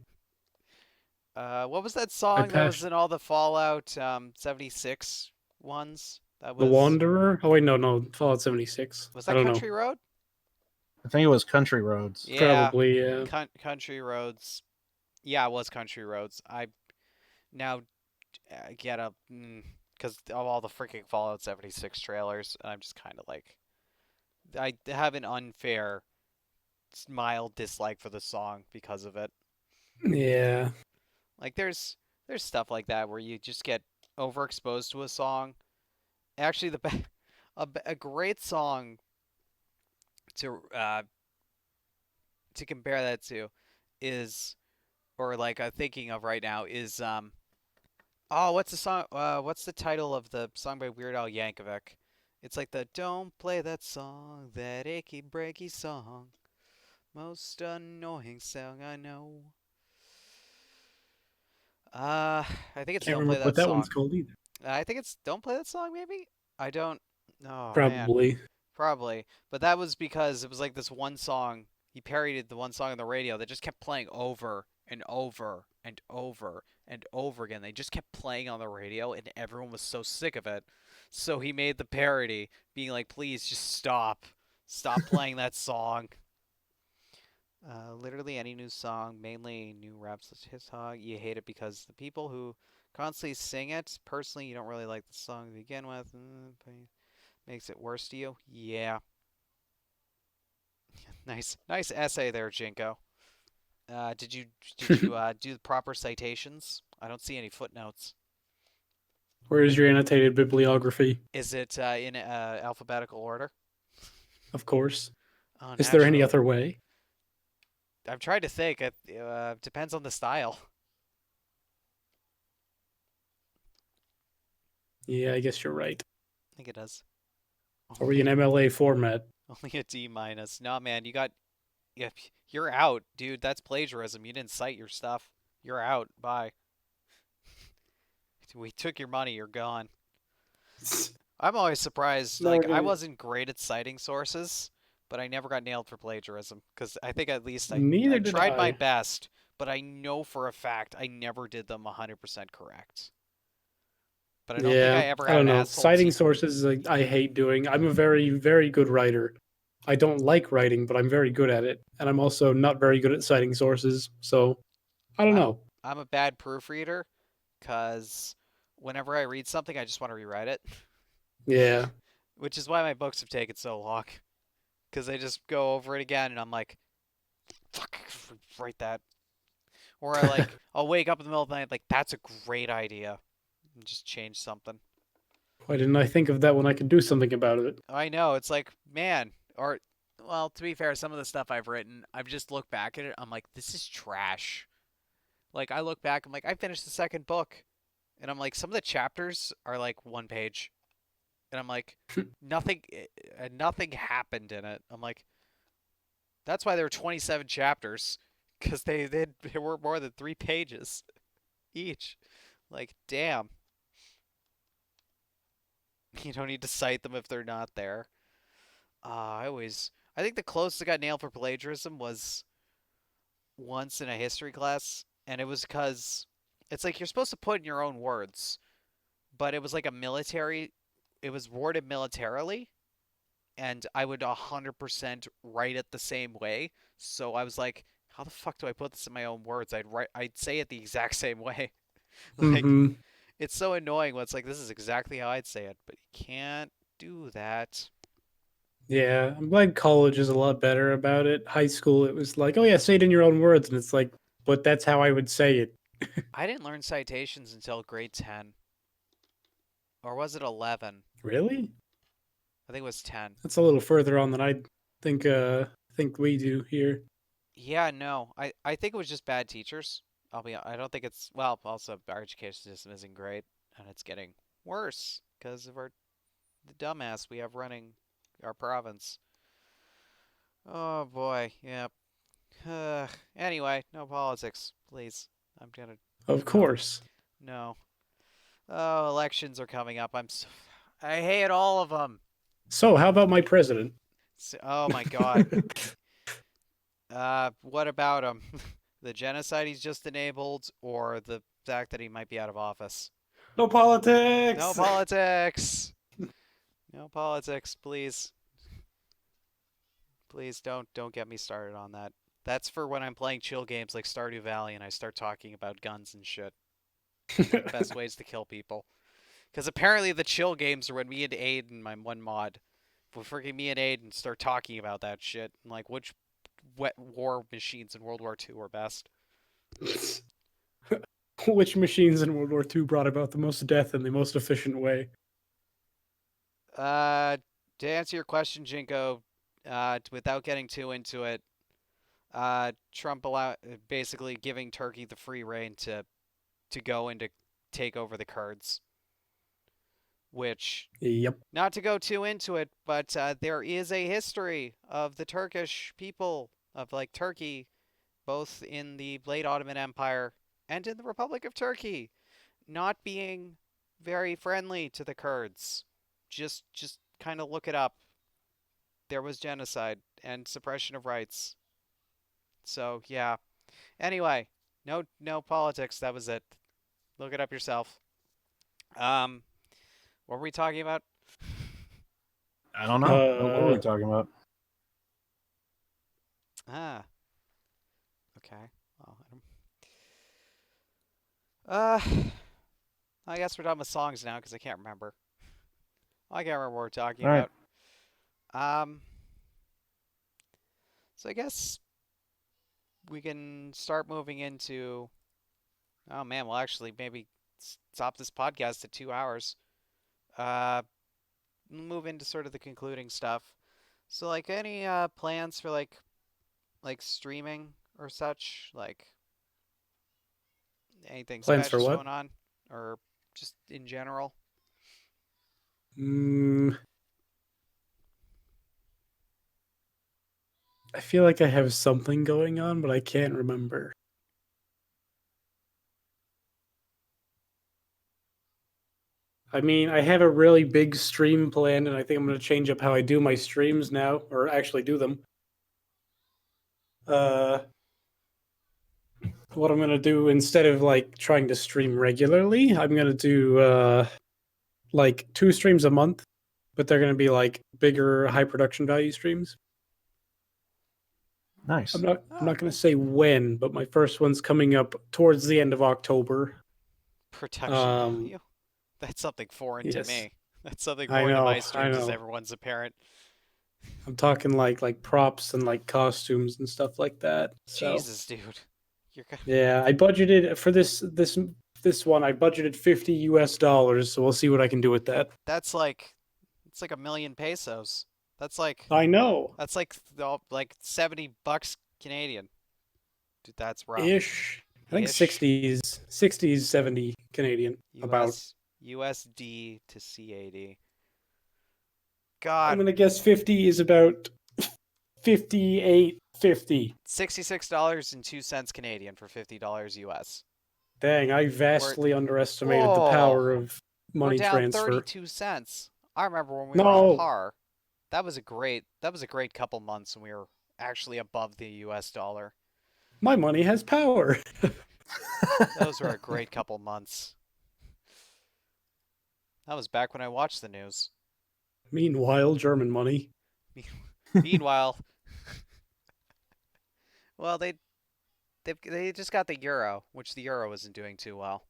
what was that song that was in all the Fallout 76 ones? That was The Wanderer? Oh wait, no, Fallout 76. Was I that don't Country know. Road? I think it was Country Roads. Yeah, probably, yeah. Country Roads. Yeah, it was Country Roads. I now get a because of all the freaking Fallout 76 trailers, and I'm just kind of like, I have an unfair, mild dislike for the song because of it. Yeah. Like there's stuff like that where you just get overexposed to a song. Actually, a great song to compare that to is, or like I'm thinking of right now is oh, what's the song? What's the title of the song by Weird Al Yankovic? It's like the don't play that song, that achy breaky song. Most annoying song I know. I think it's Can't Don't Play remember what That that Song. one's called either. I think it's Don't Play That Song, maybe? I don't. Oh, man. Probably. Probably. But that was because it was like this one song. He parodied the one song on the radio that just kept playing over and over and over and over again. They just kept playing on the radio, and everyone was so sick of it. So he made the parody, being like, please just stop. Stop playing that song. Literally any new song, mainly new raps such his hog. You hate it because the people who constantly sing it, personally, you don't really like the song to begin with. Makes it worse to you? Yeah. Nice essay there, Jinko. Did you do the proper citations? I don't see any footnotes. Where is your annotated bibliography? Is it in alphabetical order? Of course. Oh, Is there any naturally. other way? I've tried to think. It depends on the style. Yeah, I guess you're right. I think it does. Are we in MLA format? Only a D minus. No, man, you're out, dude. That's plagiarism. You didn't cite your stuff. You're out. Bye. We took your money. You're gone. I'm always surprised. Like, I wasn't great at citing sources, but I never got nailed for plagiarism because I think at least I tried my best, but I know for a fact I never did them 100% correct. But I don't think I ever had an asshole citing sources I hate doing. I'm a very, very good writer. I don't like writing, but I'm very good at it. And I'm also not very good at citing sources. So, I don't know. I'm a bad proofreader because whenever I read something, I just want to rewrite it. Yeah. Which is why my books have taken so long. Because I just go over it again and I'm like, fuck, write that. Or I'll wake up in the middle of the night like, that's a great idea. And just change something. Why didn't I think of that when I could do something about it? I know. It's like, man. Or, well, to be fair, some of the stuff I've written, I've just looked back at it. I'm like, this is trash. Like, I look back, I'm like, I finished the second book. And I'm like, some of the chapters are like 1 page. And I'm like, nothing happened in it. I'm like, that's why there were 27 chapters. Because they were more than 3 pages each. Like, damn. You don't need to cite them if they're not there. I think the closest I got nailed for plagiarism was once in a history class. And it was because it's like you're supposed to put in your own words. But it was like it was worded militarily. And I would 100% write it the same way. So I was like, how the fuck do I put this in my own words? I'd say it the exact same way. Like, it's so annoying when it's like, this is exactly how I'd say it, but you can't do that. Yeah, I'm glad college is a lot better about it. High school, it was like, oh yeah, say it in your own words. And it's like, but that's how I would say it. I didn't learn citations until grade 10. Or was it 11? Really? I think it was 10. That's a little further on than I think we do here. Yeah, no. I think it was just bad teachers. I don't think it's, well, also our education system isn't great, and it's getting worse because of the dumbass we have running our province. Oh boy, yep. Anyway, no politics, please. I'm gonna. Of course. No. Oh, elections are coming up. I hate all of them. So, how about my president? Oh my god. What about him? The genocide he's just enabled, or the fact that he might be out of office? No politics. No politics. No politics, please. Please don't get me started on that. That's for when I'm playing chill games like Stardew Valley and I start talking about guns and shit. The best ways to kill people. Because apparently the chill games are when me and Aiden, my one mod, when freaking me and Aiden start talking about that shit. And like which war machines in World War II were best. Which machines in World War II brought about the most death in the most efficient way? To answer your question, Jinko, without getting too into it, Trump basically giving Turkey the free reign to go and to take over the Kurds. which, Yep. not to go too into it, but there is a history of the Turkish people of like Turkey, both in the late Ottoman Empire and in the Republic of Turkey, not being very friendly to the Kurds. Just kind of look it up. There was genocide and suppression of rights. So yeah. Anyway, no politics. That was it. Look it up yourself. What were we talking about? I don't know. What were we talking about? Ah. Okay. Well, I guess we're done with songs now because I can't remember. I can't remember what we're talking All right. about. So I guess we can start moving into. Oh man, we'll actually maybe stop this podcast at 2 hours. Move into sort of the concluding stuff. So like any plans for like streaming or such, like anything Plans for special what? going on, or just in general? I feel like I have something going on, but I can't remember. I mean, I have a really big stream planned, and I think I'm going to change up how I do my streams now, or actually do them. What I'm going to do, instead of like trying to stream regularly, I'm going to do like 2 streams a month, but they're going to be like bigger, high production value streams. Nice. I'm not going to say when, but my first one's coming up towards the end of October. Production value? That's something foreign to me. That's something foreign to my streams, as everyone's a parent. I'm talking like props and like costumes and stuff like that. So. Jesus, dude. Yeah, I budgeted for this one. I budgeted $50, so we'll see what I can do with that. It's like $1 million pesos. That's like. I know. That's like $70 Canadian. Dude, that's rough. Ish. I think 60s, 70 Canadian. About. USD to CAD. God. I'm gonna guess 50 is about 58.50. $66.02 Canadian for $50 US. Dang, I vastly underestimated the power of money we're down transfer. 32 cents. I remember when we were on par. That was a great couple months when we were actually above the US dollar. My money has power. Those were a great couple months. That was back when I watched the news. Meanwhile, German money. Meanwhile, well, they just got the euro, which the euro isn't doing too well.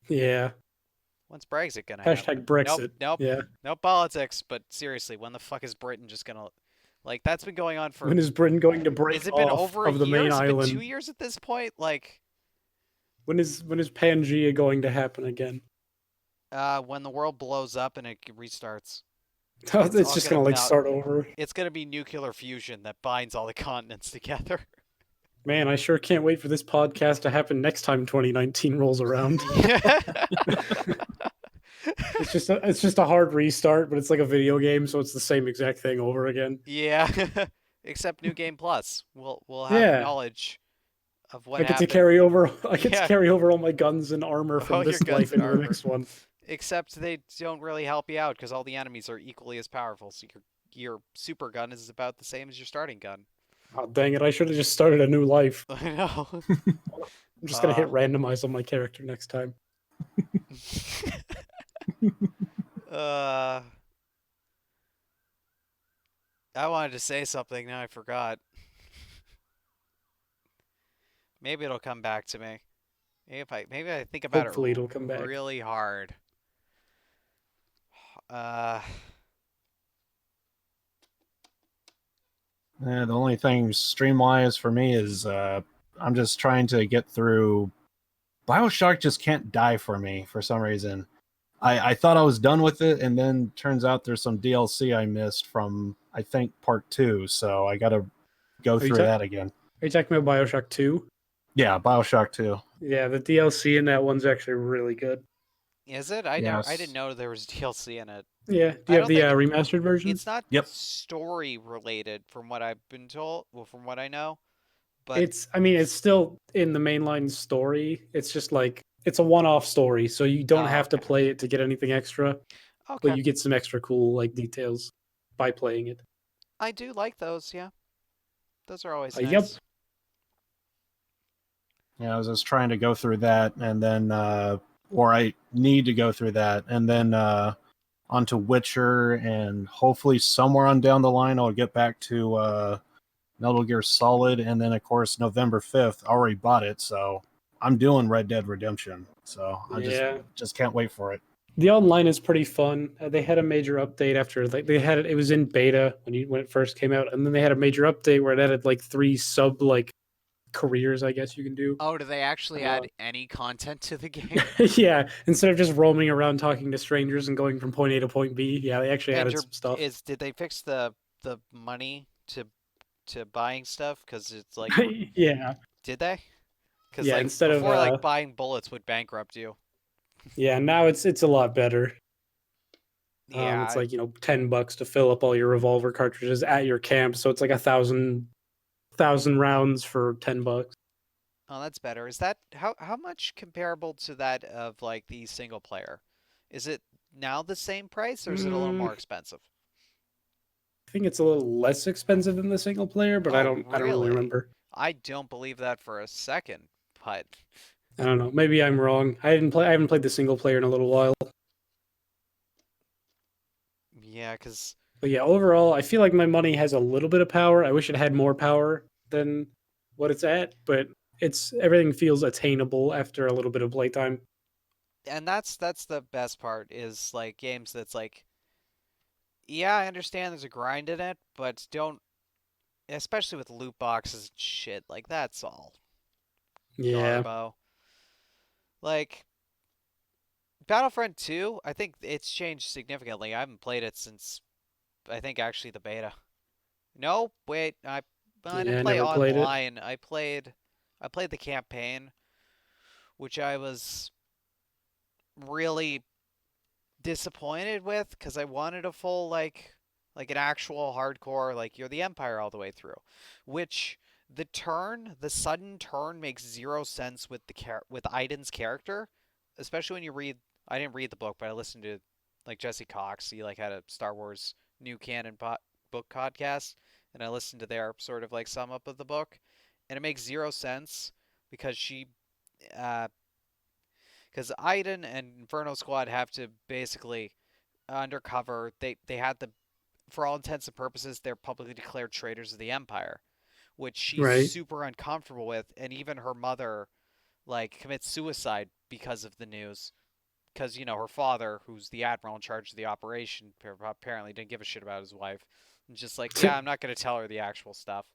Yeah. When's Brexit gonna happen? Brexit. Nope. Yeah. No politics, but seriously, when the fuck is Britain just gonna like? That's been going on for. When is Britain going to break Has it been off over of the a year? main Has it been island? 2 years at this point? Like. When is Pangea going to happen again? When the world blows up and it restarts. It's just gonna start over. It's gonna be nuclear fusion that binds all the continents together. Man, I sure can't wait for this podcast to happen next time 2019 rolls around. It's just a hard restart, but it's like a video game, so it's the same exact thing over again. Yeah, except New Game Plus. We'll have knowledge of what happened. I get to carry over all my guns and armor from this life into the next one. Except they don't really help you out because all the enemies are equally as powerful. So your super gun is about the same as your starting gun. Oh, dang it. I should have just started a new life. I know. I'm just going to hit randomize on my character next time. I wanted to say something, now I forgot. Maybe it'll come back to me. Maybe I think about Hopefully it'll come back. Really hard. The only thing stream-wise for me is I'm just trying to get through. BioShock just can't die for me for some reason. I thought I was done with it, and then turns out there's some DLC I missed from, I think, part 2, so I gotta go through that again. Are you talking about BioShock 2? Yeah, BioShock 2. Yeah, the DLC in that one's actually really good. Is it? I didn't Yes. know there was DLC in it. Yeah. Do I you have don't the think remastered version? it's not Yep. story related from what I've been told. Well, from what I know, but I mean, it's still in the mainline story. It's just like it's a one-off story, so you don't oh, have to okay. play it to get anything extra, but Okay. you get some extra cool like details by playing it. I do like those. Yeah, those are always Yep. nice. Yeah, I was just trying to go through that, and then, or I need to go through that, and then onto Witcher, and hopefully somewhere on down the line I'll get back to Metal Gear Solid, and then of course November 5th. I already bought it, so I'm doing Red Dead Redemption. So I Yeah. just can't wait for it. The online is pretty fun. They had a major update after like they had it. It was in beta when it first came out, and then they had a major update where it added like 3 sub like careers, I guess you can do. Oh, do they actually add any content to the game? Yeah, instead of just roaming around talking to strangers and going from point A to point B, yeah, they actually added some stuff. Did they fix the money to buying stuff? Because it's like, Yeah, did they? Because yeah. like Instead before, of like buying bullets would bankrupt you. yeah, now it's a lot better. Yeah. It's like $10 to fill up all your revolver cartridges at your camp, so it's like 1,000 rounds for $10. Oh, that's better. Is that how much comparable to that of like the single player? Is it now the same price or is it a little more expensive? I think it's a little less expensive than the single player, but I don't really remember. I don't believe that for a second, but I don't know. Maybe I'm wrong. I haven't played the single player in a little while. yeah, because But yeah, overall, I feel like my money has a little bit of power. I wish it had more power than what it's at, but everything feels attainable after a little bit of playtime. and that's the best part is like games that's like, yeah, I understand there's a grind in it, but don't, especially with loot boxes and shit, like that's all Yeah. garbo. Like Battlefront 2, I think it's changed significantly. I haven't played it since I think actually the beta. No, wait, I didn't play never played it. online. I played the campaign, which I was really disappointed with because I wanted a full like an actual hardcore like you're the Empire all the way through, which the sudden turn makes zero sense with with Aiden's character, especially when you read. I didn't read the book, but I listened to like Jesse Cox. He like had a Star Wars new canon book podcast, and I listened to their sort of like sum up of the book, and it makes zero sense because because Aiden and Inferno Squad have to basically undercover. They had the, for all intents and purposes, they're publicly declared traitors of the Empire, which she's Right. super uncomfortable with, and even her mother like commits suicide because of the news. Because her father, who's the admiral in charge of the operation, apparently didn't give a shit about his wife, and just like, yeah, I'm not gonna tell her the actual stuff.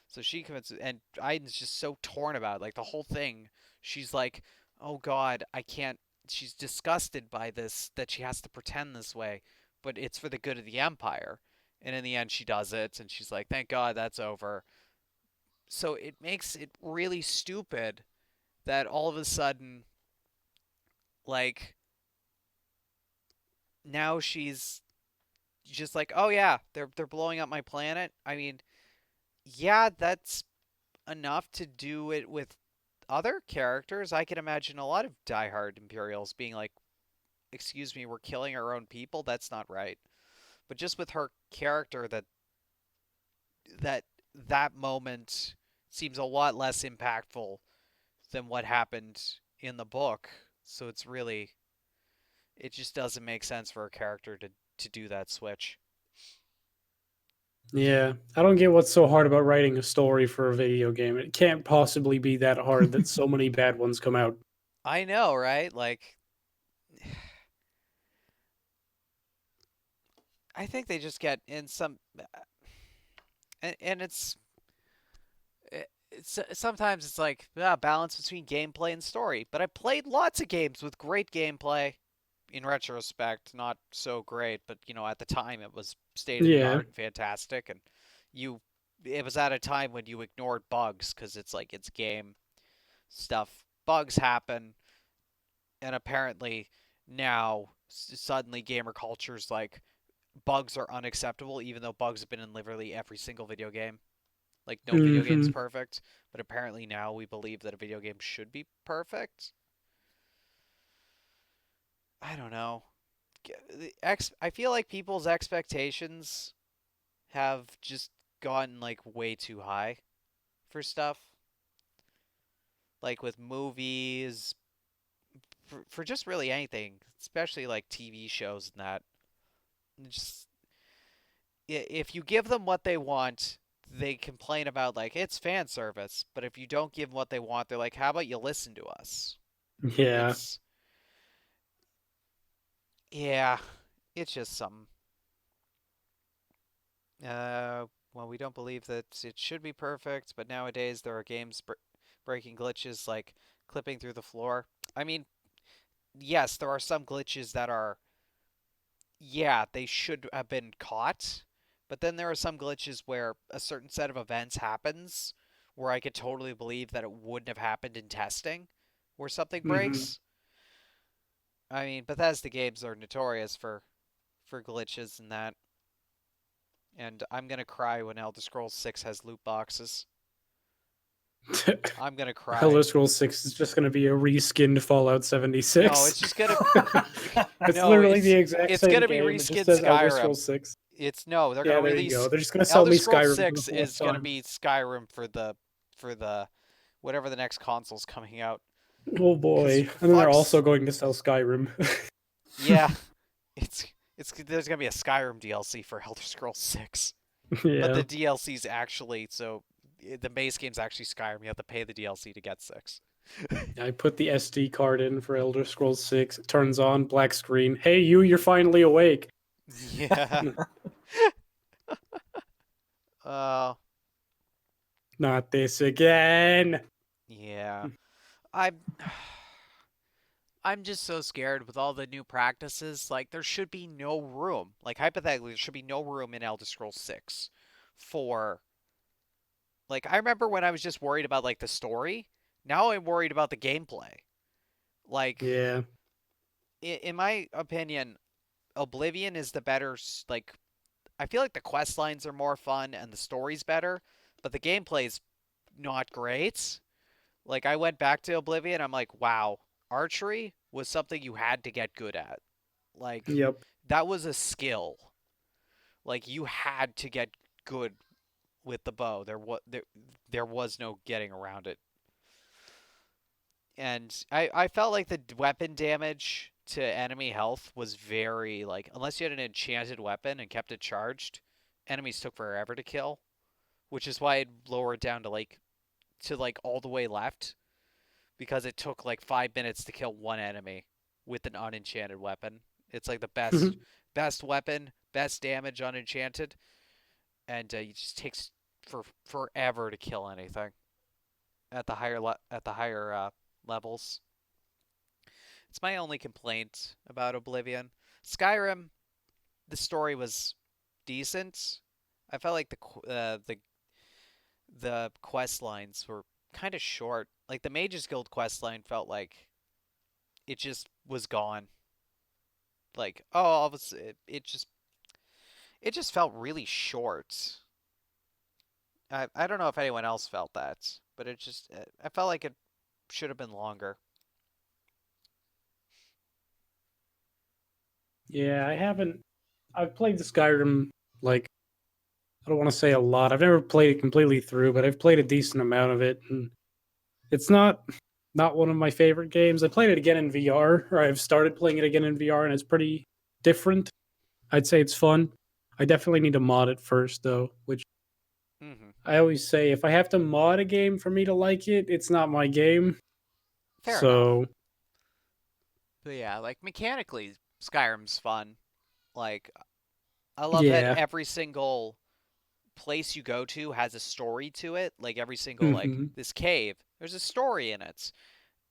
So she commits, and Aiden's just so torn about it. Like the whole thing. She's like, oh God, I can't. She's disgusted by this that she has to pretend this way, but it's for the good of the Empire. And in the end, she does it, and she's like, thank God that's over. So it makes it really stupid that all of a sudden, like, now she's just like, oh yeah, they're blowing up my planet. I mean, yeah, that's enough to do it with other characters. I can imagine a lot of diehard Imperials being like, excuse me, we're killing our own people. That's not right. But just with her character, that moment seems a lot less impactful than what happened in the book. So it just doesn't make sense for a character to do that switch. Yeah, I don't get what's so hard about writing a story for a video game. It can't possibly be that hard that so many bad ones come out. I know, right? Like, I think they just get in some, and it's sometimes it's like balance between gameplay and story. But I played lots of games with great gameplay. In retrospect, not so great, but at the time it was state of the art and fantastic, and it was at a time when you ignored bugs because it's like it's game stuff. Bugs happen, and apparently now suddenly gamer culture's like bugs are unacceptable, even though bugs have been in literally every single video game. Like, no video game's perfect, but apparently now we believe that a video game should be perfect. I don't know. I feel like people's expectations have just gotten like way too high for stuff. Like with movies, for just really anything, especially like TV shows and that. Just if you give them what they want, they complain about like it's fan service. But if you don't give them what they want, they're like, "How about you listen to us?" Yeah. It's just something. Well, we don't believe that it should be perfect, but nowadays there are games breaking glitches like clipping through the floor. I mean, yes, there are some glitches that are, yeah, they should have been caught, but then there are some glitches where a certain set of events happens where I could totally believe that it wouldn't have happened in testing, where something breaks. I mean, Bethesda games are notorious for glitches and that. And I'm gonna cry when Elder Scrolls 6 has loot boxes. I'm gonna cry. Elder Scrolls 6 is just gonna be a reskinned Fallout 76. No, it's just gonna. It's literally the exact It's same gonna game. be It just reskinned says Elder Skyrim. Scrolls 6. They're Yeah, gonna there release. you go. They're just gonna sell Elder me Scrolls Skyrim 6 for the is gonna fun. be Skyrim for the whatever the next console's coming out. Oh boy! And then they're also going to sell Skyrim. Yeah, there's gonna be a Skyrim DLC for Elder Scrolls 6. Yeah. But the DLC's actually the base game's actually Skyrim. You have to pay the DLC to get 6. I put the SD card in for Elder Scrolls 6. It turns on, black screen. Hey, you're finally awake. Yeah. Not this again. Yeah. I'm just so scared with all the new practices. Like, there should be no room. Like, hypothetically, there should be no room in Elder Scrolls 6 for... Like, I remember when I was just worried about, like, the story. Now I'm worried about the gameplay. Like... Yeah. In my opinion, Oblivion is the better... Like, I feel like the quest lines are more fun and the story's better. But the gameplay's not great. Like, I went back to Oblivion, I'm like, wow. Archery was something you had to get good at. Like, that was a skill. Like, you had to get good with the bow. There was no getting around it. And I felt like the weapon damage to enemy health was very, like, unless you had an enchanted weapon and kept it charged, enemies took forever to kill. Which is why it lowered down to all the way left. Because it took like 5 minutes to kill one enemy with an unenchanted weapon. It's like the best weapon, best damage unenchanted, and it just takes forever to kill anything at the higher levels. It's my only complaint about Oblivion. Skyrim, the story was decent. I felt like the quest lines were kind of short. Like, the Mages Guild quest line felt like it just was gone. Like, it just felt really short. I don't know if anyone else felt that, but I felt like it should have been longer. Yeah, I've played the Skyrim, like, I don't want to say a lot. I've never played it completely through, but I've played a decent amount of it, and it's not one of my favorite games. I played it again in VR, or I've started playing it again in VR, and it's pretty different. I'd say it's fun. I definitely need to mod it first, though, which I always say, if I have to mod a game for me to like it, it's not my game. Fair enough. But yeah, like, mechanically, Skyrim's fun. Like, I love that every single place you go to has a story to it. Like, every single, like, this cave, there's a story in it.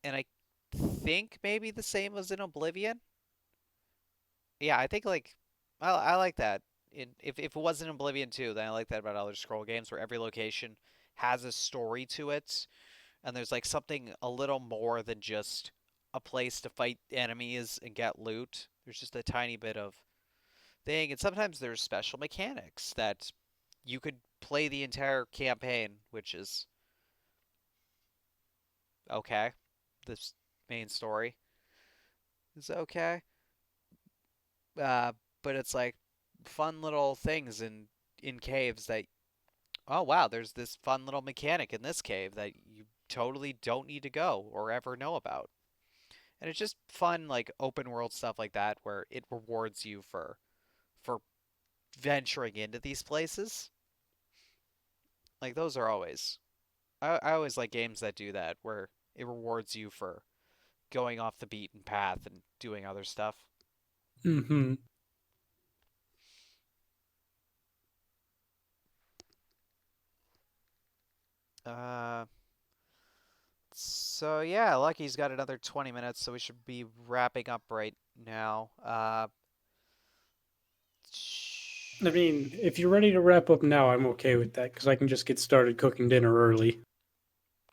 And I think maybe the same as in Oblivion. Yeah, I think, like, I like that. If it wasn't Oblivion 2, then I like that about Elder Scroll games, where every location has a story to it. And there's, like, something a little more than just, a place to fight enemies and get loot. There's just a tiny bit of thing, and sometimes there's special mechanics that you could play the entire campaign, which is okay. This main story is okay, but it's like fun little things in caves that, oh wow, there's this fun little mechanic in this cave that you totally don't need to go or ever know about. And it's just fun, like open world stuff like that, where it rewards you for venturing into these places. Like those are always, I always like games that do that, where it rewards you for going off the beaten path and doing other stuff. Mm-hmm. So yeah, Lucky's got another 20 minutes, so we should be wrapping up right now. I mean, if you're ready to wrap up now, I'm okay with that because I can just get started cooking dinner early.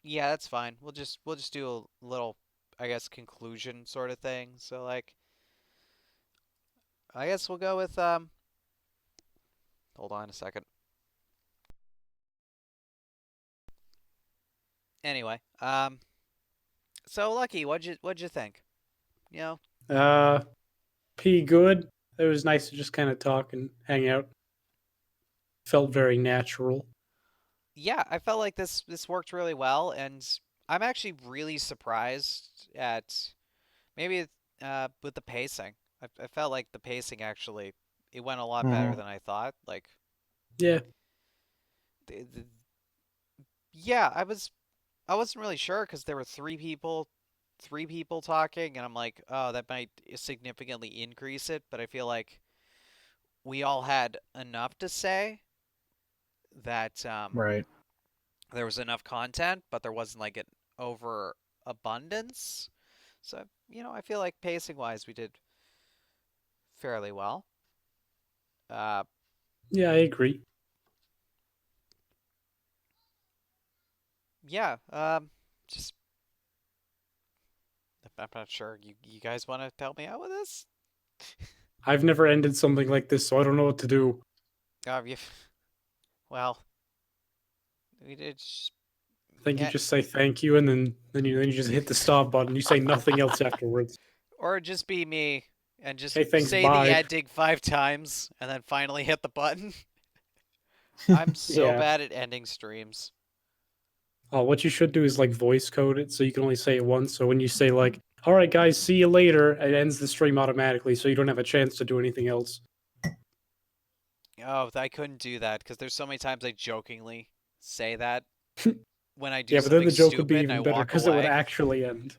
Yeah, that's fine. We'll just do a little, I guess, conclusion sort of thing. So like, I guess we'll go with Hold on a second. Anyway, so Lucky, what'd you think? You know, P good. It was nice to just kind of talk and hang out. Felt very natural. yeah, I felt like this worked really well, and I'm actually really surprised at maybe with the pacing. I felt like the pacing actually it went a lot better than I thought. Like, yeah, yeah, I wasn't really sure because there were three people talking, and I'm like, oh, that might significantly increase it. But I feel like we all had enough to say that Right. there was enough content, but there wasn't like an overabundance. So, I feel like pacing-wise, we did fairly well. Yeah, I agree. Yeah, just I'm not sure. You guys want to help me out with this? I've never ended something like this, so I don't know what to do. Well, we did. I think you just say thank you, and then you just hit the stop button. You say nothing else afterwards. Or just be me and just Hey, thanks, say bye. the ending 5 times and then finally hit the button. I'm so Yeah. bad at ending streams. Oh, what you should do is like voice code it so you can only say it once. So when you say like, "All right, guys, see you later," it ends the stream automatically, so you don't have a chance to do anything else. Oh, I couldn't do that because there's so many times I jokingly say that when I do Yeah, but then something the joke stupid would be and I even better walk because it would away. actually end.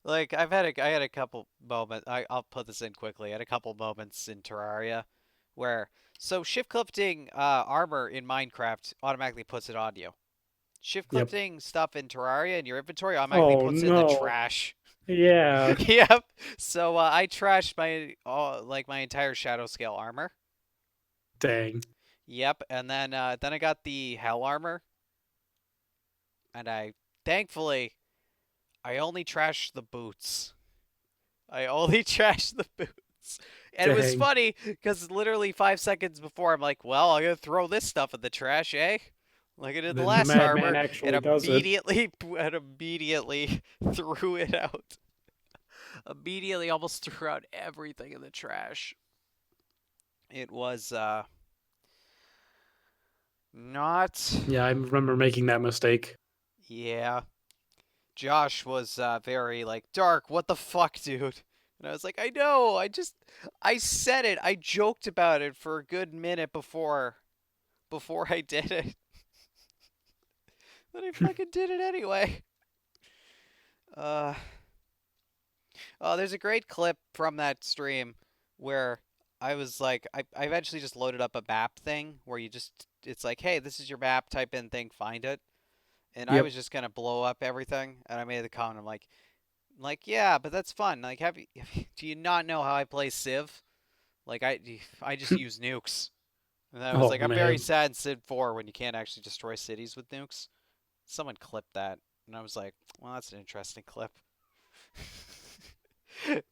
Like I had a couple moments. I'll put this in quickly. I had a couple moments in Terraria where shift clipping armor in Minecraft automatically puts it on you. Shift clipping stuff in Terraria in your inventory automatically puts it in the trash. Yeah. Yep. So I trashed my entire shadow scale armor. Dang. Yep. And then I got the hell armor, and thankfully I only trashed the boots. I only trashed the boots. And it was Dang. funny because literally 5 seconds before I'm like, well, I'm gonna throw this stuff in the trash, eh? Like I did the Then last the armor, madman actually and does it. immediately threw it out. Immediately almost threw out everything in the trash. It was not. Yeah, I remember making that mistake. Yeah. Josh was very like, Dark, what the fuck, dude? And I was like, I know, I said it. I joked about it for a good minute before I did it. But I fucking did it anyway. Oh, there's a great clip from that stream where I was like, I eventually just loaded up a map thing where it's like, hey, this is your map, type in thing, find it. And I was just gonna blow up everything, and I made the comment, I'm like, yeah, but that's fun. Like, do you not know how I play Civ? Like, I just use nukes. And I was like, I'm very sad in Civ 4 when you can't actually destroy cities with nukes. Someone clipped that, and I was like, well, that's an interesting clip.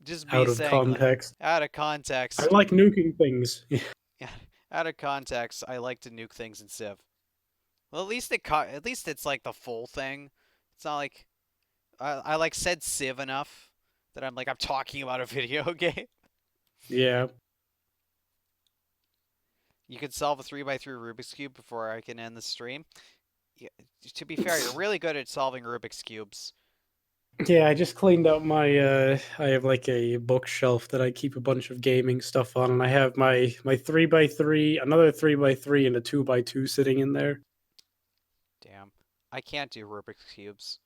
Just me Out of saying, like, context. out of I context. like nuking things. Yeah, out of context, I like to nuke things in Civ. Well, at least it's like the full thing. It's not like I like said Civ enough that I'm talking about a video game. Yeah. You could solve a 3x3 Rubik's Cube before I can end the stream. Yeah, to be fair, you're really good at solving Rubik's Cubes. Yeah, I just cleaned out my I have like a bookshelf that I keep a bunch of gaming stuff on, and I have my 3x3, another 3x3 and a 2x2 sitting in there. Damn. I can't do Rubik's Cubes.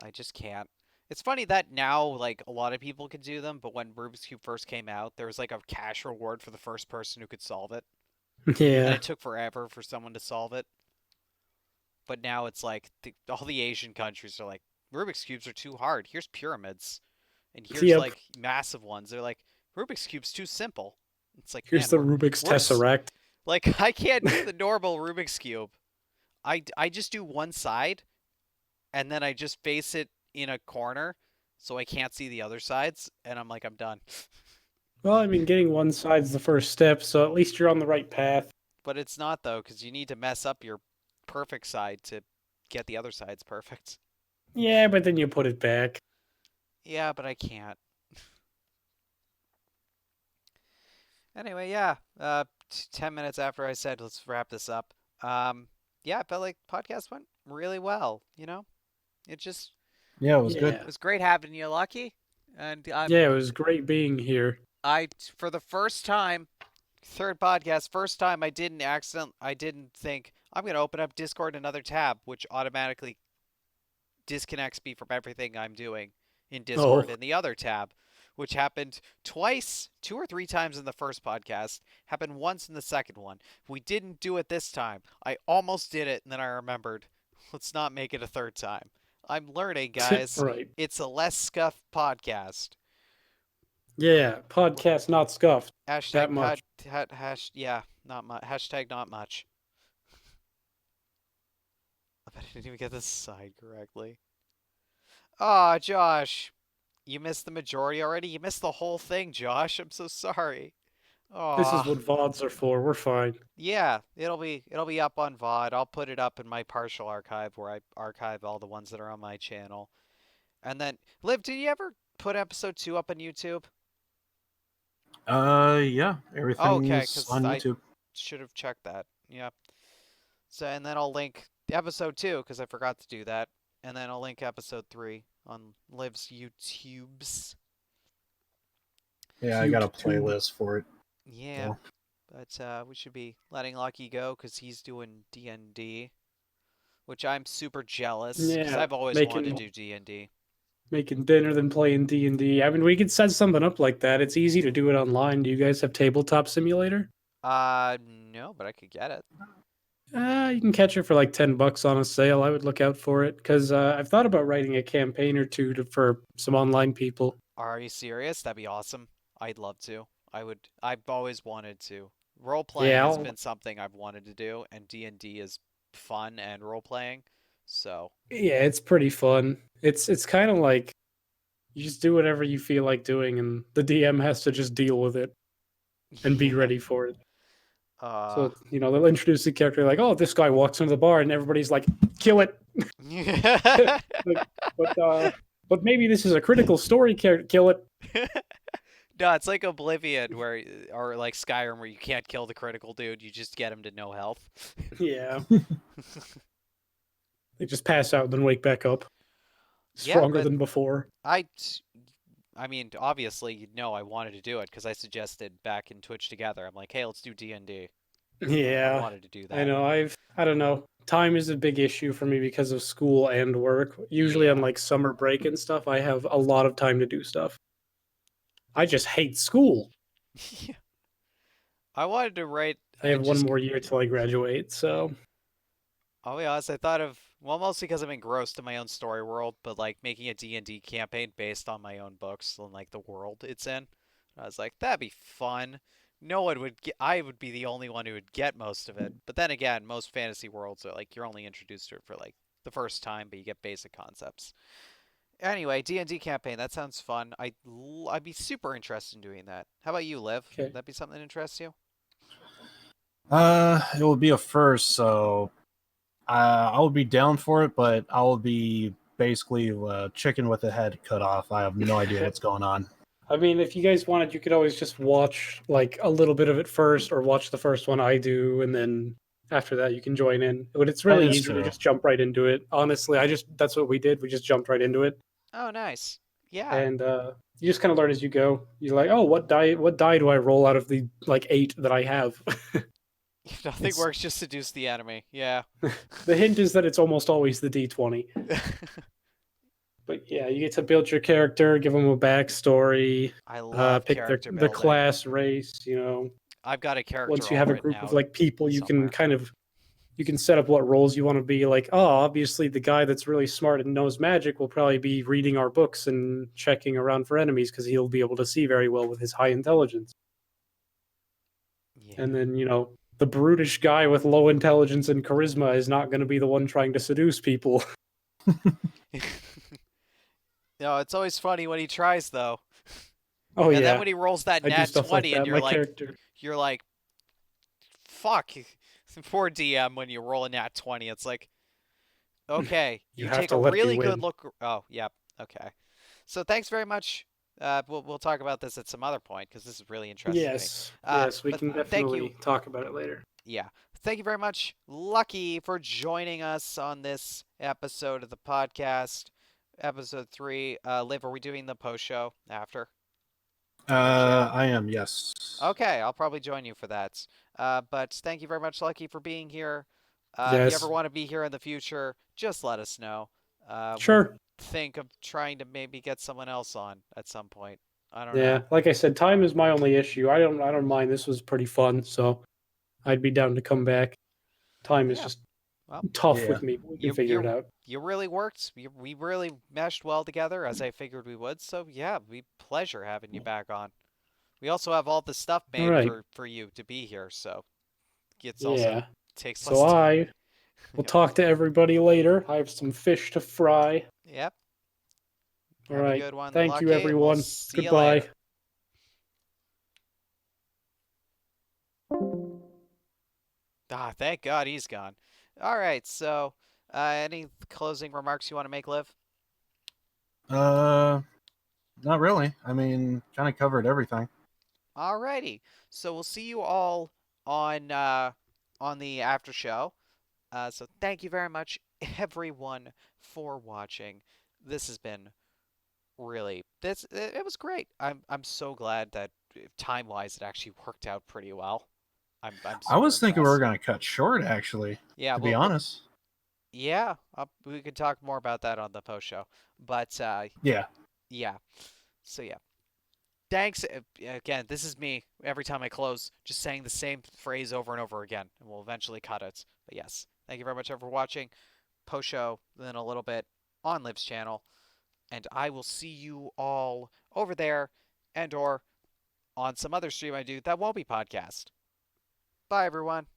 I just can't. It's funny that now, like, a lot of people can do them, but when Rubik's Cube first came out, there was, like, a cash reward for the first person who could solve it. Yeah. And it took forever for someone to solve it. But now it's like, all the Asian countries are like, Rubik's Cubes are too hard. Here's pyramids. And here's, like, massive ones. They're like, Rubik's Cube's too simple. It's like, Here's man, the Rubik's Tesseract. Like, I can't do the normal Rubik's Cube. I just do one side, and then I just face it in a corner, so I can't see the other sides, and I'm like, I'm done. Well, I mean, getting one side's the first step, so at least you're on the right path. But it's not, though, because you need to mess up your perfect side to get the other sides perfect. Yeah, but then you put it back. Yeah, but I can't. Anyway, yeah. 10 minutes after I said, let's wrap this up. Yeah, I felt like podcast went really well, you know? It just... Yeah, it was good. It was great having you, Lucky. And yeah, it was great being here. For the first time, third podcast, first time I didn't think, I'm going to open up Discord another tab, which automatically disconnects me from everything I'm doing in Discord in the other tab, which happened twice, 2 or 3 times in the first podcast, happened once in the second one. We didn't do it this time. I almost did it, and then I remembered, let's not make it a third time. I'm learning, guys. Right. It's a less scuffed podcast. Yeah, podcast not scuffed. Hashtag that much. Yeah, not much. Hashtag not much. I bet I didn't even get this side correctly. Aw, Josh. You missed the majority already? You missed the whole thing, Josh. I'm so sorry. Aww. This is what VODs are for. We're fine. Yeah, it'll be up on VOD. I'll put it up in my partial archive where I archive all the ones that are on my channel. And then, Liv, did you ever put episode 2 up on YouTube? Yeah, everything's on YouTube. I should have checked that. Yeah. So, and then I'll link episode 2 because I forgot to do that, and then I'll link episode 3 on Liv's YouTubes. Yeah, I got a playlist for it. Yeah, but we should be letting Lucky go because he's doing D&D, which I'm super jealous because I've always wanted to do D&D. Making dinner than playing D&D. I mean, we could set something up like that. It's easy to do it online. Do you guys have Tabletop Simulator? No, but I could get it. You can catch it for like $10 on a sale. I would look out for it because I've thought about writing a campaign or two for some online people. Are you serious? That'd be awesome. I'd love to. I've always wanted to. Role-playing has been something I've wanted to do, and D&D is fun and role-playing, so... Yeah, it's pretty fun. It's kind of like you just do whatever you feel like doing, and the DM has to just deal with it and be ready for it. So, you know, they'll introduce the character like, oh, this guy walks into the bar, and everybody's like, kill it. But maybe this is a critical story, kill it. No, it's like Oblivion or like Skyrim where you can't kill the critical dude, you just get him to no health. Yeah. They just pass out and then wake back up. Stronger than before. I mean, obviously, you know I wanted to do it because I suggested back in Twitch Together. I'm like, hey, let's do D&D. Yeah. I wanted to do that. I know. I don't know. Time is a big issue for me because of school and work. Usually on like summer break and stuff, I have a lot of time to do stuff. I just hate school. Yeah. I wanted to write... I have one more year till I graduate, so... I'll be honest, I thought of... Well, mostly because I'm engrossed in my own story world, but like making a D&D campaign based on my own books and like the world it's in. I was like, that'd be fun. No one would get... I would be the only one who would get most of it. But then again, most fantasy worlds are like, you're only introduced to it for like the first time, but you get basic concepts. Anyway, D&D campaign. That sounds fun. I'd be super interested in doing that. How about you, Liv? Okay. Would that be something that interests you? It will be a first, so I will be down for it, but I will be basically chicken with the head cut off. I have no idea what's going on. I mean, if you guys wanted, you could always just watch like a little bit of it first, or watch the first one I do, and then after that you can join in. But it's really That is easy to true. just jump right into it. Honestly, that's what we did. We just jumped right into it, Oh, nice. Yeah. and you just kind of learn as you go. You're like, oh, what die do I roll out of the like 8 that I have? If nothing works, just seduce the enemy. Yeah. The hint is that it's almost always the D20. But yeah, you get to build your character, give them a backstory. I love pick character the building. class, race. You know, I've got a character once you all have a written group of out like people, you somewhere. can kind of you can set up what roles you want to be. Like, oh, obviously the guy that's really smart and knows magic will probably be reading our books and checking around for enemies because he'll be able to see very well with his high intelligence. Yeah. And then, you know, the brutish guy with low intelligence and charisma is not going to be the one trying to seduce people. No, it's always funny when he tries, though. Oh, and yeah. then when he rolls that I do nat stuff like 20 that. and My character. you're like, fuck. Poor DM when you roll a nat 20. It's like, okay, You you have take to a let me really good win. look. Oh, yep. Okay. So thanks very much. We'll talk about this at some other point because this is really interesting to me. Yes, yes, we but can thank you. definitely talk about it later. Yeah. Thank you very much, Lucky, for joining us on this episode of the podcast, episode 3. Liv, are we doing the post show after? I am, yes. Okay, I'll probably join you for that. But thank you very much, Lucky, for being here. If you Yes. ever want to be here in the future, just let us know. Sure. We'll think of trying to maybe get someone else on at some point. I don't know. Yeah, like I said, time is my only issue. I don't mind. This was pretty fun, so I'd be down to come back. Time is just tough with me. But we can figure it out. You really worked. We really meshed well together, as I figured we would. So yeah, we pleasure having you back on. We also have all the stuff made Right. for you to be here, so it's Yeah. also takes less So time. will talk to everybody later. I have some fish to fry. Yep. All Have right. a good one, Thank Lucky, you, and we'll everyone. see you Goodbye. later. Thank God he's gone. All right, so any closing remarks you want to make, Liv? Not really. I mean, kind of covered everything. Alrighty, so we'll see you all on the after show. So thank you very much, everyone, for watching. This has been it was great. I'm so glad that time wise it actually worked out pretty well. I was thinking we were impressed. going to cut short, actually. Yeah, to be honest. Yeah, we could talk more about that on the post show. But Yeah. Yeah. So yeah. Thanks again. This is me every time I close, just saying the same phrase over and over again, and we'll eventually cut it. But yes, thank you very much for watching. Post show, then a little bit on Liv's channel, and I will see you all over there, and or on some other stream I do that won't be podcast. Bye everyone.